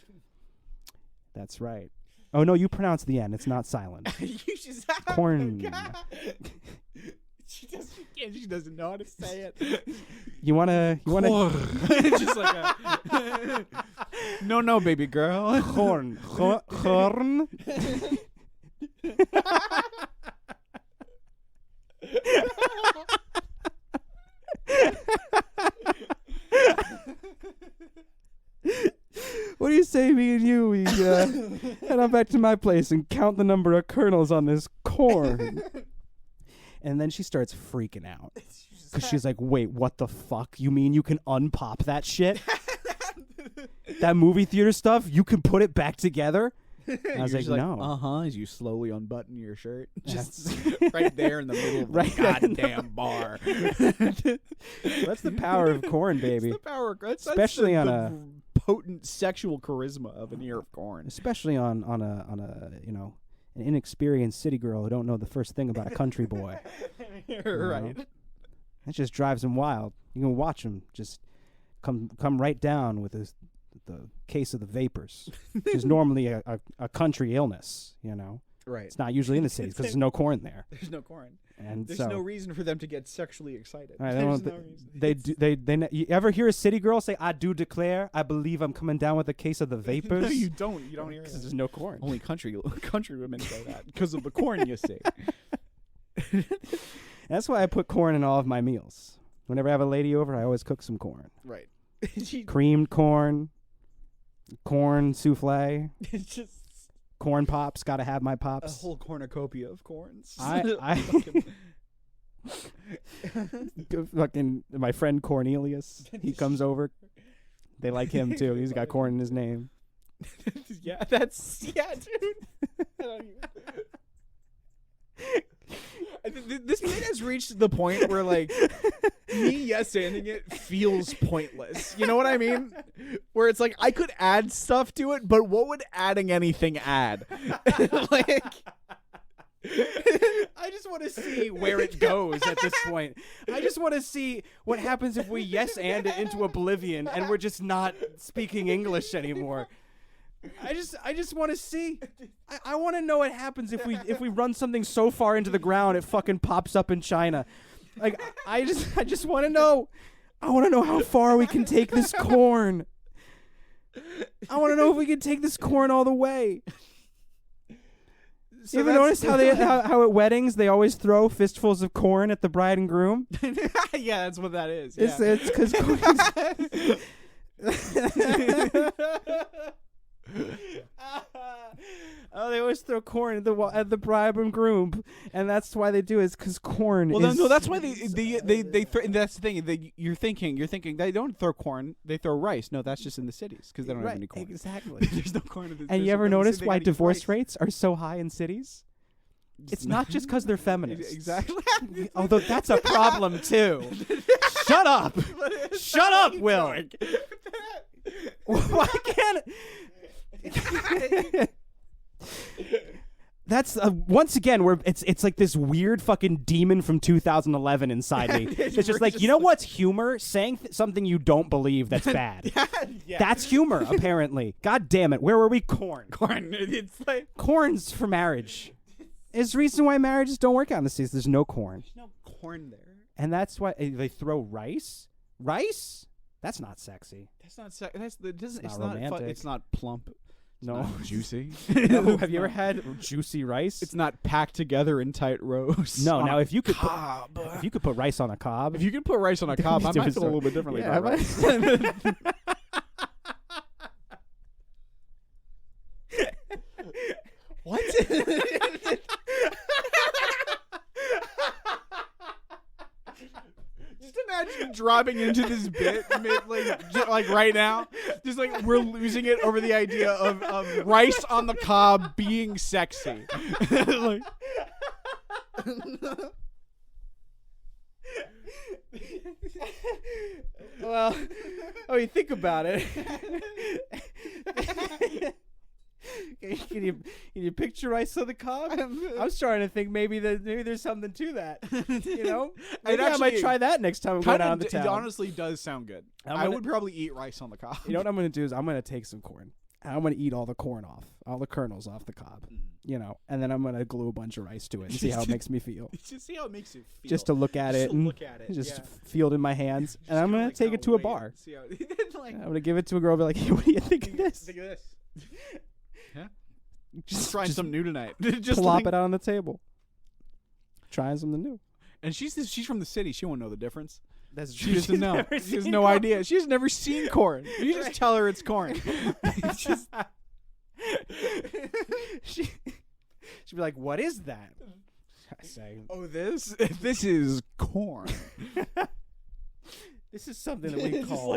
That's right. Oh, no, you pronounce the N. It's not silent. Corn. She doesn't know how to say it. You wanna Just like a no, baby girl. Corn. Corn. What do you say, me and you, we head on back to my place and count the number of kernels on this corn? And then she starts freaking out. Because she's like, wait, what the fuck? You mean you can unpop that shit? That movie theater stuff? You can put it back together? I was like, no. Uh-huh, as you slowly unbutton your shirt. Just right there in the middle of the goddamn bar. That's the power of corn, baby. That's the power of corn. Especially on the potent sexual charisma of an ear of corn. Especially on a an inexperienced city girl who don't know the first thing about a country boy. Right. That just drives him wild. You can watch him just come right down with the case of the vapors, which is normally a country illness, you know. Right. It's not usually in the cities because there's no corn there. There's no corn. And there's no reason for them to get sexually excited. Right, there's no reason. You ever hear a city girl say, I do declare, I believe I'm coming down with a case of the vapors? No, you don't. You don't hear it. Because there's no corn. Only country women say that because of the corn, you see. That's why I put corn in all of my meals. Whenever I have a lady over, I always cook some corn. Right. Creamed corn souffle. It's just corn pops. Got to have my pops. A whole cornucopia of corns. Fucking my friend Cornelius. He comes over. They like him too. He's got corn in his name. Yeah, dude. This bit has reached the point where, like, me yes-anding it feels pointless. You know what I mean? Where it's like, I could add stuff to it, but what would adding anything add? Like, I just want to see where it goes at this point. I just want to see what happens if we yes-and it into oblivion and we're just not speaking English anymore. I just want to see. I want to know what happens if we run something so far into the ground it fucking pops up in China. Like I just want to know. I want to know how far we can take this corn. I want to know if we can take this corn all the way. So you ever noticed how at weddings they always throw fistfuls of corn at the bride and groom? Yeah, that's what that is. Yeah. It's because Oh, they always throw corn at the bride and groom, and that's why they do it. Is because corn. Well, is, no, that's why they that's the thing. You're thinking they don't throw corn, they throw rice. No, that's just in the cities because they don't have any corn. Exactly. There's no corn in the And you ever notice why divorce rice. rates are so high in cities? It's not just because they're feminists. Exactly. Although that's a problem too. Shut up. Shut up, Will. Why can't? That's once again where it's like this weird fucking demon from 2011 inside me. It's just like, you know what's humor? Saying something you don't believe that's bad. Yeah. That's humor, apparently. God damn it. Where were we? Corn. It's like Corn's for marriage. Is the reason why marriages don't work out in the States. There's no corn. there's no corn there. And that's why they throw rice. Rice? That's not sexy. That's not that's it doesn't It's it's not not romantic. it's not plump. It's No. not juicy. No, have you ever had juicy rice? It's not packed together in tight rows. No, on now a if you could cob. if you could put rice on a cob, If you could put rice on a cob, I might feel a little bit differently Yeah, about I rice. What? Just imagine dropping into this bit like right now. Just like we're losing it over the idea of rice on the cob being sexy. Like, well, I mean, think about it. Can you picture rice on the cob? I'm starting to think maybe there's something to that. You know, maybe I might try that next time I'm going down the town. It honestly does sound good. I would probably eat rice on the cob. You know what I'm going to do is I'm going to take some corn. And I'm going to eat all the corn off, all the kernels off the cob. You know, and then I'm going to glue a bunch of rice to it and see how it makes me feel. Just see how it makes you feel. Just to look at it and just feel it in my hands. And I'm going to take it to a bar. See how I'm going to give it to a girl and be like, hey, what do you think of this? Think of this. Yeah. Just trying something new tonight. Just plop it out on the table. Trying something new. And she's from the city. She won't know the difference. That's She doesn't know. She has no idea. She's never seen corn. You just tell her it's corn. She'd be like, what is that? I say, oh, this is corn. this is something that we call.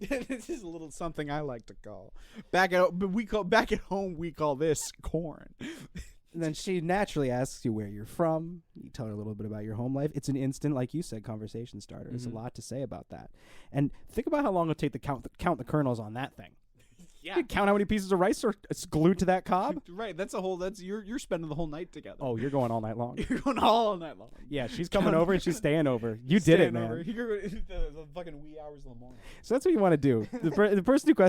This is a little something I like to call. Back at home we call this corn. And then she naturally asks you where you're from. You tell her a little bit about your home life. It's an instant, like you said, conversation starter. There's a lot to say about that. And think about how long it'll take to count the kernels on that thing. Yeah. You count how many pieces of rice are glued to that cob. Right. That's you're spending the whole night together. Oh, you're going all night long. You're going all night long. Yeah, she's coming over and she's staying over. You did it, man. You're the fucking wee hours of the morning. So that's what you want to do. The person who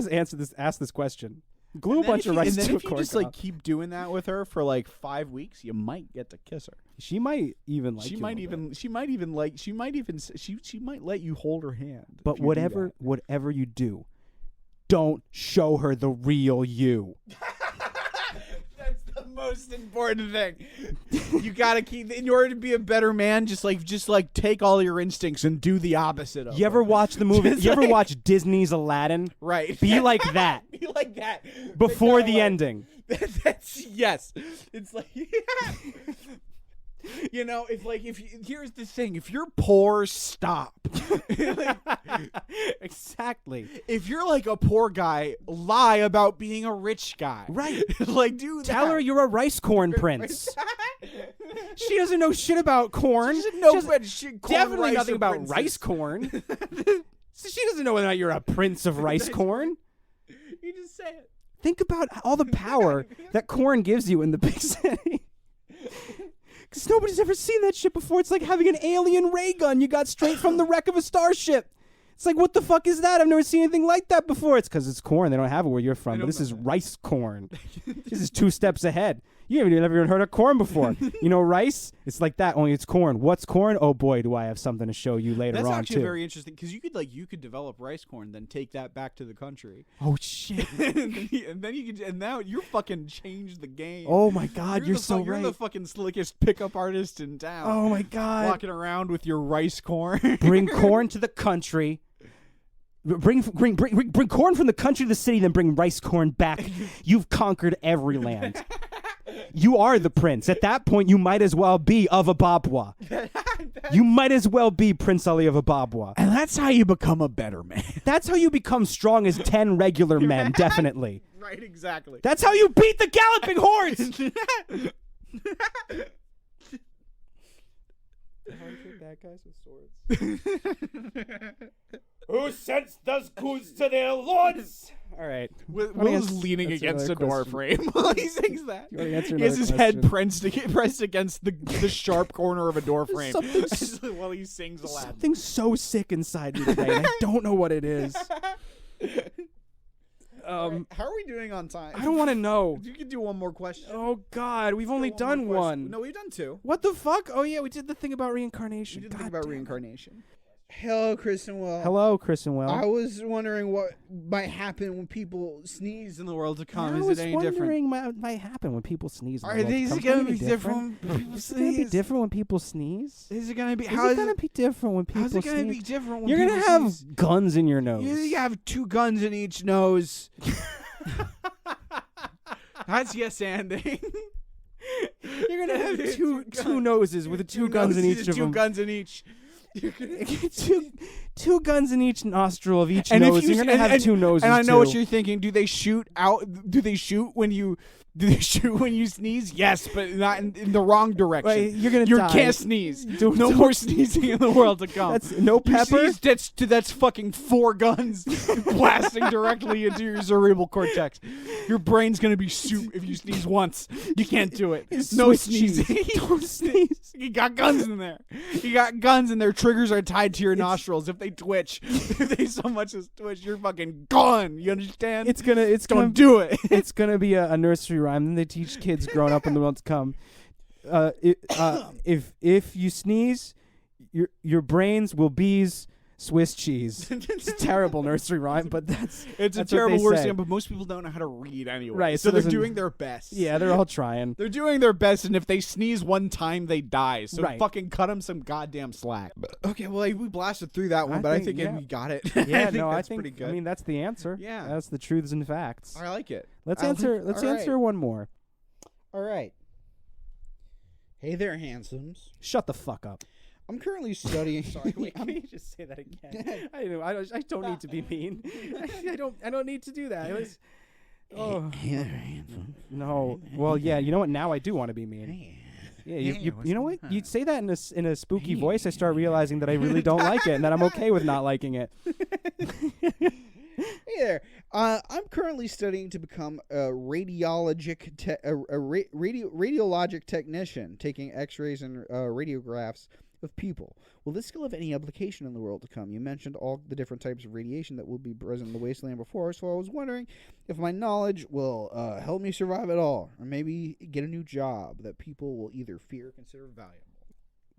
asked this question. Glue a bunch of rice to a corn cob. If you just like keep doing that with her for like 5 weeks, you might get to kiss her. She might even like. She might let you hold her hand. But whatever you do, don't show her the real you. That's the most important thing. You gotta keep, in order to be a better man, just like take all your instincts and do the opposite of You ever watch the movie? You ever watch Disney's Aladdin? Right. Be like that. Be like that. Before the ending. Yes. It's like, you know, here's the thing. If you're poor, stop. Exactly. If you're like a poor guy, lie about being a rich guy. Right. Like, do that. Tell her you're a rice corn prince. She doesn't know shit about corn. She doesn't know definitely nothing about princes. rice corn. So she doesn't know whether or not you're a prince of rice corn. You just say it. Think about all the power that corn gives you in the big city. Because nobody's ever seen that shit before. It's like having an alien ray gun you got straight from the wreck of a starship. It's like, what the fuck is that? I've never seen anything like that before. It's because it's corn. They don't have it where you're from. But this is rice corn. This is 2 steps ahead. You haven't never even heard of corn before. You know, rice? It's like that, only it's corn. What's corn? Oh boy, do I have something to show you later on, too. That's actually very interesting, because you could develop rice corn, then take that back to the country. Oh shit! and then you could, and now you're fucking changed the game. Oh my god, you're so right. You're the fucking slickest pickup artist in town. Oh my god, walking around with your rice corn. Bring corn to the country. Bring corn from the country to the city, then bring rice corn back. You've conquered every land. You are the prince. At that point, you might as well be of Ababwa. You might as well be Prince Ali of Ababwa. And that's how you become a better man. That's how you become strong as 10 regular men, definitely. Right, exactly. That's how you beat the galloping horse! Bad guys with swords. Who sends those goods to their lords? All right. Will's leaning against a door frame while he sings that. He has his head pressed against the sharp corner of a door frame while he sings aloud. Something so sick inside me today, and I don't know what it is. How are we doing on time? I don't want to know. You can do one more question. Oh, God. We've only done one. No, we've done two. What the fuck? Oh, yeah. We did the thing about reincarnation. We did the thing about reincarnation. Hello, Chris and Will. Hello, Chris and Will. I was wondering what might happen when people sneeze in the world to come. Is it any different? I was wondering what might happen when people sneeze in the world to come. Is it going to be different when people sneeze? Is it going to be different when people sneeze? Is it going to be... How's it going to be different when people sneeze? How's it going to be different when You're people gonna have guns in your nose. You have 2 guns in each nose. That's yes anding. You're going to have two noses with 2 guns in each of them. 2 guns in each. two guns in each nostril of each nose. You're gonna have 2 noses. And I know what you're thinking. Do they shoot when you sneeze? Yes, but not in the wrong direction. Right, you're gonna die. You can't sneeze. No more sneezing in the world to come. That's no pepper. That's fucking 4 guns blasting directly into your cerebral cortex. Your brain's gonna be soup if you sneeze once. You can't do it. No sneezing. Don't sneeze. You got guns in there. You got guns, and their triggers are tied to your nostrils. If they twitch, if they so much as twitch, you're fucking gone. You understand? Don't do it. It's gonna be a nursery rhyme. Then they teach kids growing up in the world to come. If you sneeze, your brains will bees Swiss cheese. It's a terrible nursery rhyme, but that's a terrible word, but most people don't know how to read anyway. Right, so they're doing their best. Yeah, they're all trying. They're doing their best, and if they sneeze one time, they die. So right. Fucking cut them some goddamn slack. Okay, well, we blasted through that one, I think we got it. Yeah, I think pretty good. I mean, that's the answer. Yeah, that's the truths and facts. I like it. Let's answer one more. All right. Hey there, handsomes. Shut the fuck up. I'm currently studying. Sorry, wait, can you just say that again? I don't need to be mean. I don't need to do that. Hey there, handsome. No. Well, yeah. You know what? Now I do want to be mean. Yeah. You know what? You say that in a spooky voice. I start realizing that I really don't like it, and that I'm okay with not liking it. Hey there. I'm currently studying to become a radiologic technician, taking X-rays and radiographs of people. Will this skill have any application in the world to come? You mentioned all the different types of radiation that will be present in the wasteland before, so I was wondering if my knowledge will help me survive at all, or maybe get a new job that people will either fear or consider valuable.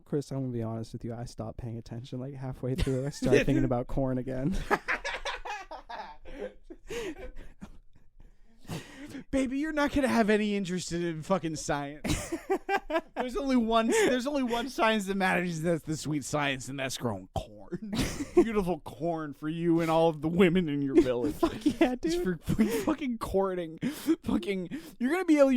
Chris, I'm going to be honest with you. I stopped paying attention like halfway through. I started thinking about corn again. Baby, you're not gonna have any interest in fucking science. There's only one science that matters. That's the sweet science, and that's growing corn. Beautiful corn for you and all of the women in your village. Fuck yeah, dude. Just for fucking courting. You're gonna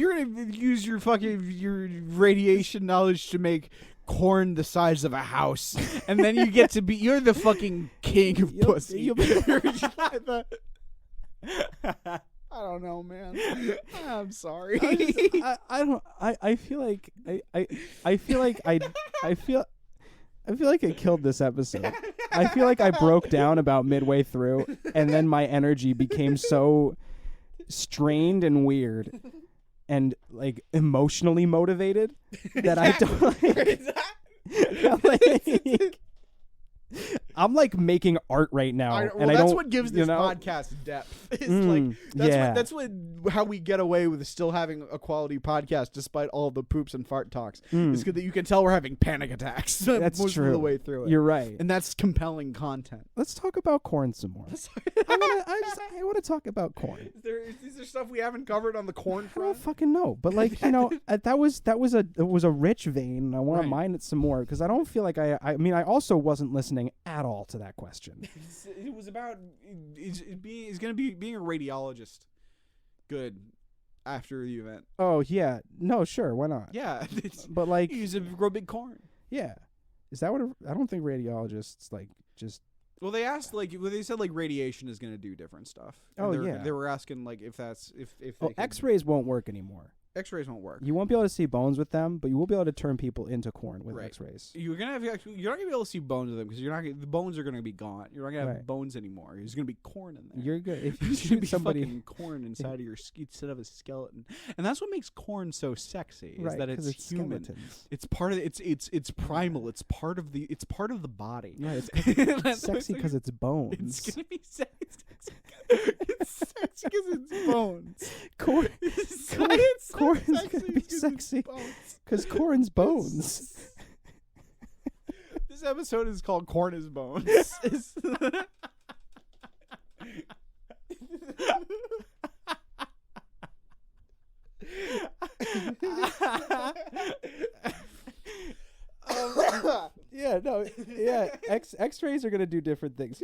use your radiation knowledge to make corn the size of a house, and then you're the fucking king of pussy. I don't know, man. I'm sorry. I feel like I killed this episode. I feel like I broke down about midway through, and then my energy became so strained and weird and like emotionally motivated that I don't like. I'm like making art right now, that's what gives this podcast depth. That's how we get away with still having a quality podcast despite all the poops and fart talks. It's good that you can tell we're having panic attacks. That's most true. of the way through it. You're right, and that's compelling content. Let's talk about corn some more. I want to talk about corn. Is there stuff we haven't covered on the corn front? I don't fucking know, but like that was a rich vein, and I want to mine it some more because I don't feel like I mean I also wasn't listening at all all to that question. It was about is going to be being a radiologist good after the event. Oh yeah, no, sure, why not? Yeah, but like, use a grow big corn. Yeah, is that what? I don't think radiologists like just. Well, they asked they said like radiation is going to do different stuff. Oh yeah, they were asking like if X-rays won't work anymore. X-rays won't work. You won't be able to see bones with them, but you will be able to turn people into corn with X-rays. You're not gonna be able to see bones with them because the bones are gonna be gone. You're not gonna have bones anymore. There's gonna be corn in there. You're good if you There's shoot somebody fucking corn inside of your instead of a skeleton, and that's what makes corn so sexy. Is that it's human. Skeletons. It's part of it's primal. It's part of the body. Right. It's sexy because it's bones. It's gonna be sexy. It's sexy because it's bones. Corn is gonna be sexy because corn's bones. This episode is called "Corn is Bones." X-rays are gonna do different things.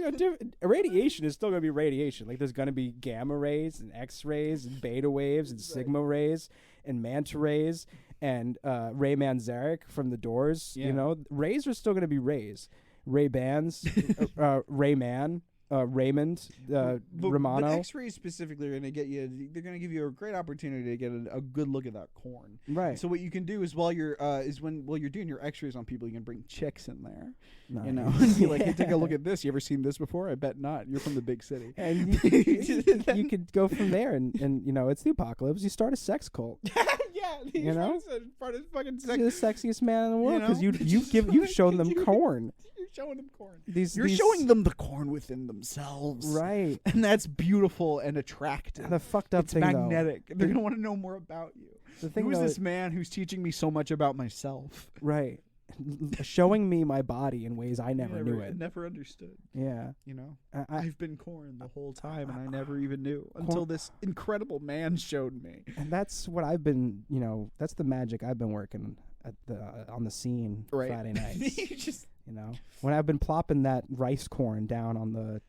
Radiation is still gonna be radiation. Like there's gonna be gamma rays and X-rays and beta waves and sigma rays and manta rays and Ray Manzarek from The Doors. Yeah. Rays are still gonna be rays. Ray Bans, Rayman. Raymond, Romano. But X-rays specifically are going to get you. They're going to give you a great opportunity to get a good look at that corn. Right. So what you can do is while you're doing your X-rays on people, you can bring chicks in there. Nice. And be like, hey, take a look at this. You ever seen this before? I bet not. You're from the big city. And you could go from there, and it's the apocalypse. You start a sex cult. Yeah, part of fucking sex. You're the sexiest man in the world because you've shown them corn. You're showing them corn. You're showing them the corn within themselves. Right. And that's beautiful and attractive. And the fucked up thing, magnetic. They're going to want to know more about you. Who is this man who's teaching me so much about myself? Right. Showing me my body in ways I never knew it. Never understood. Yeah. I've been corn the whole time and I never even knew until this incredible man showed me. And that's what I've been, that's the magic I've been working at on the scene Friday nights. When I've been plopping that rice corn down on the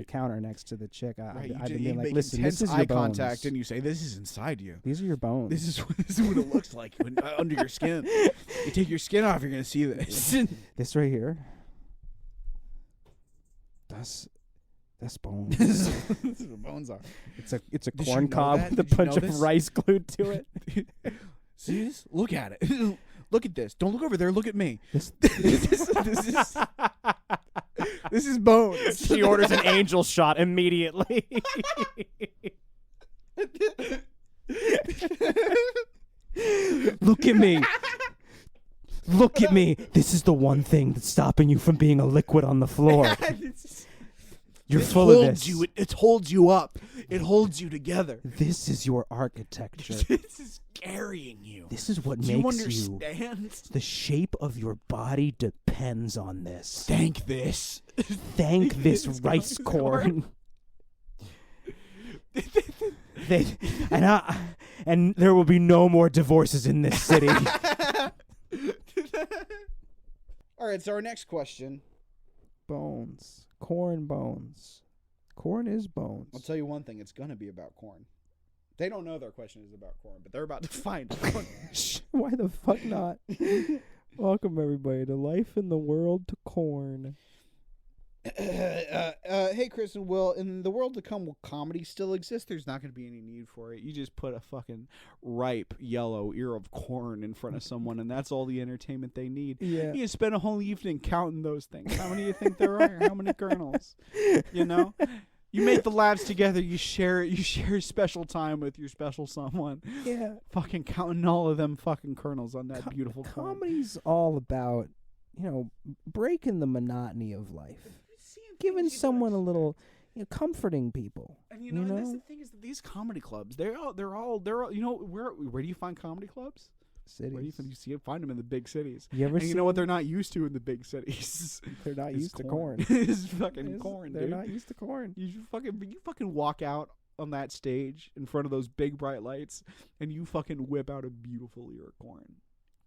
counter next to the chick, I've been being like, listen, this is your bones. Contact and you say, this is inside you. These are your bones. This is what it looks like under your skin. You take your skin off, you're going to see this. This right here. That's bones. This is what bones are. It's a corn cob with a bunch of rice glued to it. See this? Look at it. Look at this. Don't look over there. Look at me. This is bones. She orders an angel shot immediately. Look at me. Look at me. This is the one thing that's stopping you from being a liquid on the floor. You're full of this. It holds you up. It holds you together. This is your architecture. This is carrying you. This is what makes you understand? The shape of your body depends on this. Thank this. Thank this rice corn. And there will be no more divorces in this city. All right, so our next question. Bones. Corn bones. Corn is bones. I'll tell you one thing. It's going to be about corn. They don't know their question is about corn, but they're about to find out. Why the fuck not? Welcome, everybody, to Life in the World to Corn. Hey, Chris and Will, in the world to come, will comedy still exist? There's not going to be any need for it. You just put a fucking ripe yellow ear of corn in front of someone, and that's all the entertainment they need. Yeah. You spend a whole evening counting those things. How many do you think there are? How many kernels? You make the labs together. You share special time with your special someone. Yeah. Fucking counting all of them fucking kernels on that beautiful corn. Comedy's all about, breaking the monotony of life. Giving someone a little, comforting people. And and that's the thing is that these comedy clubs, they're all where do you find comedy clubs? Cities. Where do you find them in the big cities? You know what they're not used to in the big cities? They're not used to corn. It's fucking corn, They're dude. not used to corn. You fucking walk out on that stage in front of those big bright lights and you fucking whip out a beautiful ear of corn.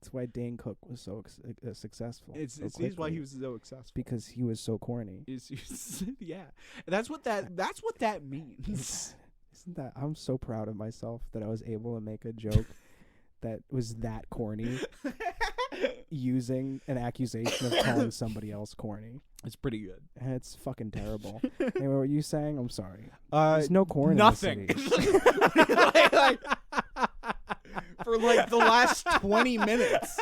That's why Dane Cook was so successful. It's so he's why he was so successful. Because he was so corny. Yeah, that's what that means. Isn't that? I'm so proud of myself that I was able to make a joke that was that corny, using an accusation of calling somebody else corny. It's pretty good. And it's fucking terrible. Anyway, what were you saying? I'm sorry. There's no corn. Nothing. In the city. like, for like the last 20 minutes.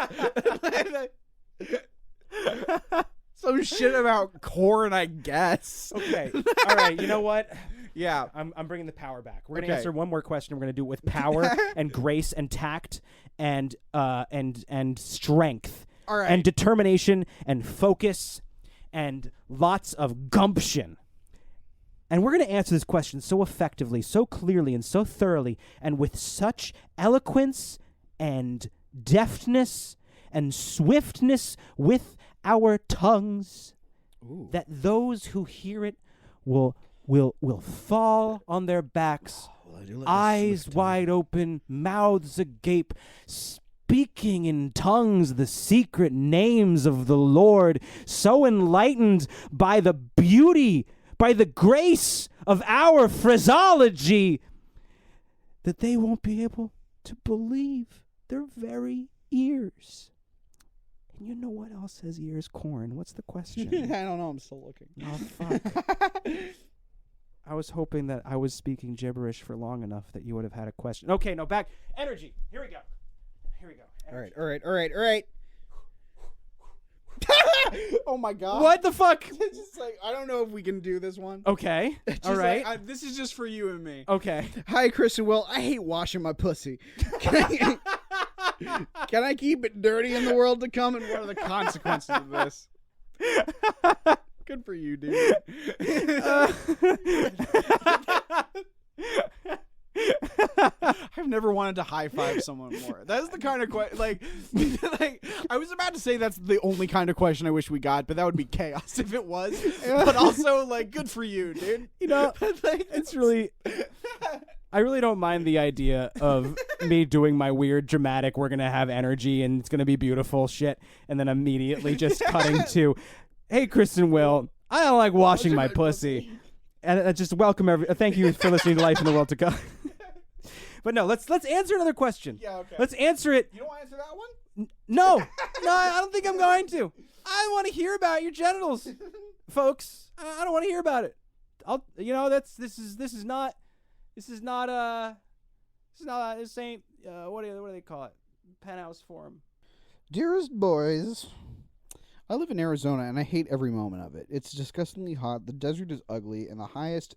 Some shit about corn, I guess. Okay. All right. You know what? Yeah. I'm bringing the power back. We're gonna answer one more question. We're gonna do it with power and grace and tact and strength. All right. And determination and focus and lots of gumption. And we're going to answer this question so effectively, so clearly, and so thoroughly, and with such eloquence and deftness and swiftness with our tongues that those who hear it will fall on their backs, eyes wide open, mouths agape, speaking in tongues the secret names of the Lord, so enlightened by the beauty, by the grace of our phraseology, that they won't be able to believe their very ears. And you know what else has ears? Corn. What's the question? I don't know. I'm still looking. Oh, fuck. I was hoping that I was speaking gibberish for long enough that you would have had a question. Okay, no, back. Energy. Here we go. Energy. All right. Oh my god. What the fuck? It's just like, I don't know if we can do this one. Okay. All right. Like, this is just for you and me. Okay. Hi, Chris and Will. I hate washing my pussy. Can I keep it dirty in the world to come? And what are the consequences of this? Good for you, dude. I've never wanted to high five someone more. That's the kind of question. Like, I was about to say that's the only kind of question I wish we got, but that would be chaos if it was. But also, like, good for you, dude. You know, it's really. I really don't mind the idea of me doing my weird dramatic, we're going to have energy and it's going to be beautiful shit, and then immediately just cutting to, hey, Kristen Will, I don't like washing my pussy. And just welcome thank you for listening to Life in the World to Come. But no, let's answer another question. Yeah, okay. Let's answer it. You don't want to answer that one? No, I don't think I'm going to. I want to hear about your genitals, folks. I don't want to hear about it. This ain't what do they call it? Penthouse forum. Dearest boys, I live in Arizona and I hate every moment of it. It's disgustingly hot. The desert is ugly, and the highest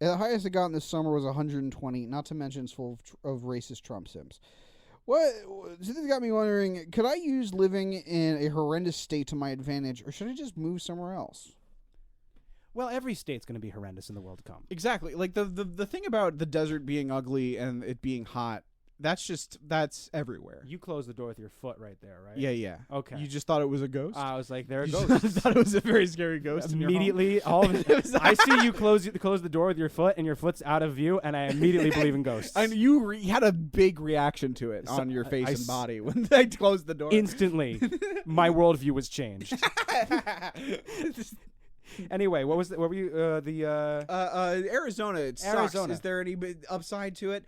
it got in this summer was 120. Not to mention it's full of racist Trump sims. This got me wondering: could I use living in a horrendous state to my advantage, or should I just move somewhere else? Well, every state's going to be horrendous in the world to come. Exactly. Like the thing about the desert being ugly and it being hot, that's everywhere. You closed the door with your foot right there, right? Yeah. Okay. You just thought it was a ghost? I was like, there are You ghosts. thought it was a very scary ghost. Immediately, all of it. I see you close the door with your foot, and your foot's out of view, and I immediately believe in ghosts. And you had a big reaction to it on your face and body when they closed the door. Instantly, my worldview was changed. Anyway, what were you Arizona? It sucks. Arizona. Is there any upside to it?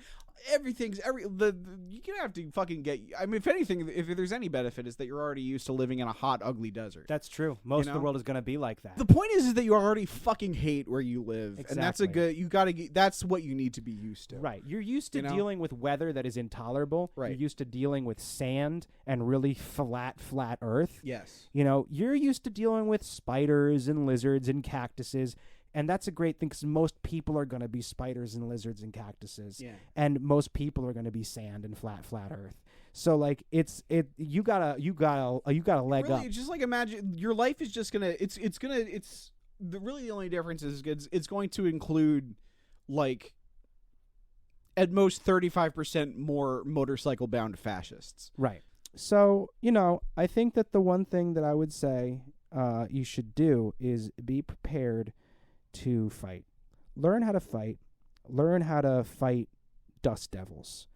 You're gonna have to fucking get. I mean, if anything, if there's any benefit, is that you're already used to living in a hot, ugly desert. That's true. Most of the world is gonna be like that. The point is that you already fucking hate where you live, exactly. and that's a good. You gotta. That's what you need to be used to. Right. You're used to dealing with weather that is intolerable. Right. You're used to dealing with sand and really flat Earth. Yes. You're used to dealing with spiders and lizards and cactuses. And that's a great thing because most people are going to be spiders and lizards and cactuses. Yeah. And most people are going to be sand and flat Earth. So like you got a leg really, up. Just like imagine your life is just gonna the only difference is it's going to include like at most 35% more motorcycle bound fascists. Right. So, I think that the one thing that I would say you should do is be prepared to fight. Learn how to fight. Learn how to fight dust devils.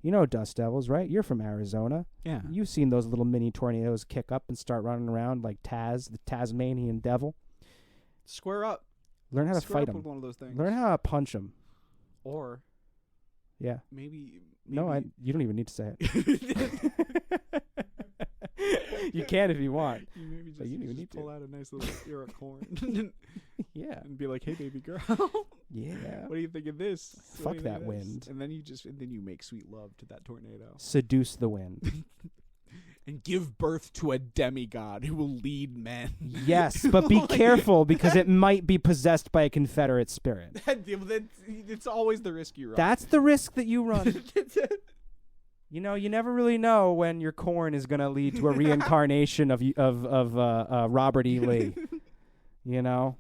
You know dust devils, right? You're from Arizona. Yeah. You've seen those little mini tornadoes kick up and start running around like Taz, the Tasmanian devil. Square up. Learn how to Square fight up them. with one of those things. Learn how to punch them. Or yeah. Maybe No, you don't even need to say it. You can if you want. You maybe just, but you don't even need pull to. out a nice little ear of corn. Yeah. And be like, "Hey, baby girl, yeah. what do you think of this? Fuck that wind." And then you make sweet love to that tornado. Seduce the wind. And give birth to a demigod who will lead men. Yes, but be careful because it might be possessed by a Confederate spirit. It's always the risk you run. That's the risk that you run. You know, you never really know when your corn is going to lead to a reincarnation of Robert E. Lee. You know?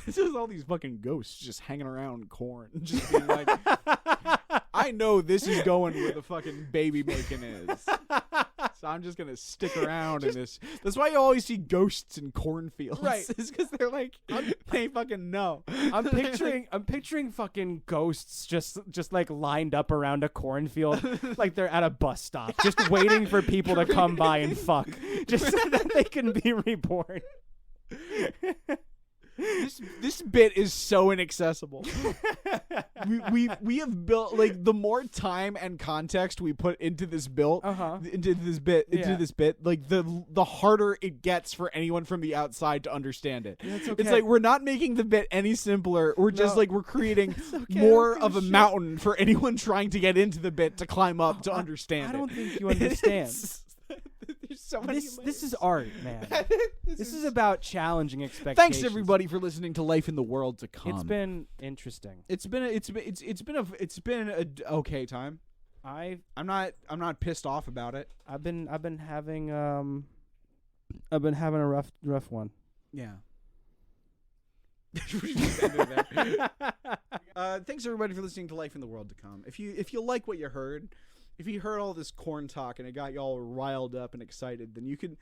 It's just all these fucking ghosts just hanging around corn. Just being like, I know this is going where the fucking baby making is. So I'm just going to stick around in this. That's why you always see ghosts in cornfields. Right. It's because they're like, they fucking know. I'm picturing fucking ghosts just like lined up around a cornfield like they're at a bus stop, just waiting for people to come by and fuck, just so that they can be reborn. This bit is so inaccessible. we have built like the more time and context we put into this into this bit, like the harder it gets for anyone from the outside to understand it. That's okay. It's like we're not making the bit any simpler. We're just like we're creating more of a mountain for anyone trying to get into the bit to climb up to understand. I don't think you understand. There's so many this is art, man. This is about challenging expectations. Thanks everybody for listening to Life in the World to Come. It's been interesting. It's been a okay time. I'm not pissed off about it. I've been having a rough one. Yeah. Thanks everybody for listening to Life in the World to Come. If you like what you heard, if you heard all this corn talk and it got you all riled up and excited, then you can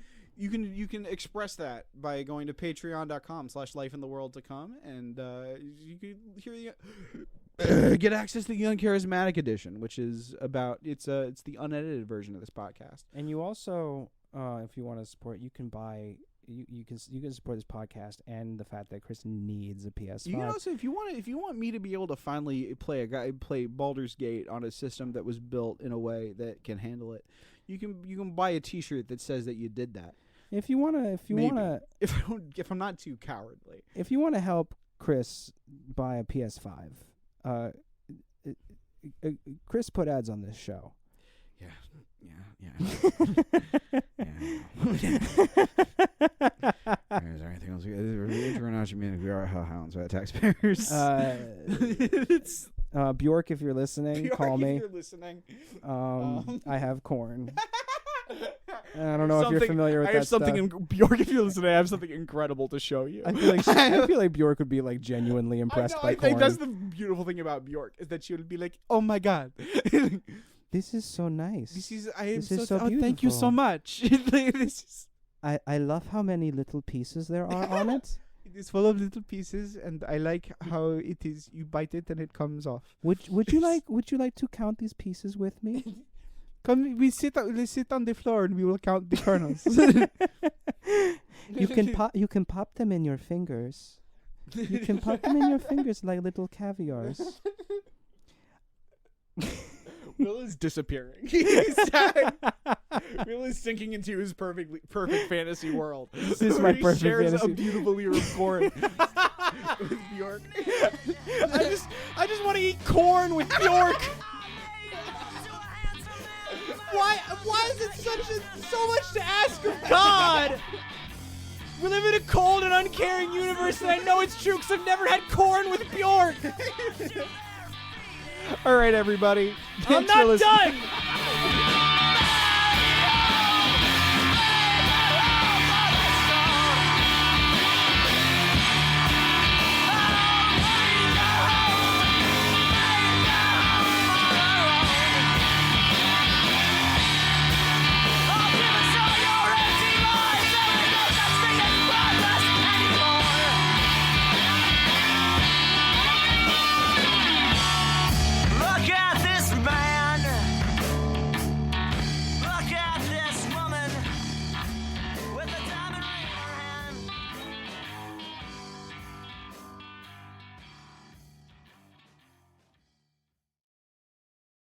express that by going to patreon.com/lifeintheworldtocome and you can get access to the Uncharismatic edition, which is about it's the unedited version of this podcast. And you also, if you want to support, you can buy. You can support this podcast and the fact that Chris needs a PS5. You can also, if you want me to be able to finally play Baldur's Gate on a system that was built in a way that can handle it, you can buy a T-shirt that says that you did that. If I'm not too cowardly. If you want to help Chris buy a PS5, Chris put ads on this show. Yeah. Is there anything else? We are hellhounds, taxpayers. Bjork, if you're listening, call me. If you're listening, I have corn. I don't know if you're familiar with that stuff. Bjork, if you're listening, I have something incredible to show you. I feel like Bjork would be like genuinely impressed by corn. I think that's the beautiful thing about Bjork is that she would be like, "Oh my god." This is so nice. This is so beautiful. Thank you so much. I love how many little pieces there are on it. It is full of little pieces, and I like how it is. You bite it and it comes off. Would you like to count these pieces with me? Come, we sit on the floor and we will count the kernels. You can pop them in your fingers. You can pop them in your fingers like little caviars. Will is disappearing. Will is sinking into his perfect fantasy world. This is my perfect shares fantasy. A beautiful ear of corn with Bjork. I just want to eat corn with Bjork. Why is it so much to ask of God? We live in a cold and uncaring universe, and I know it's true because I've never had corn with Bjork. All right, everybody. I'm not done.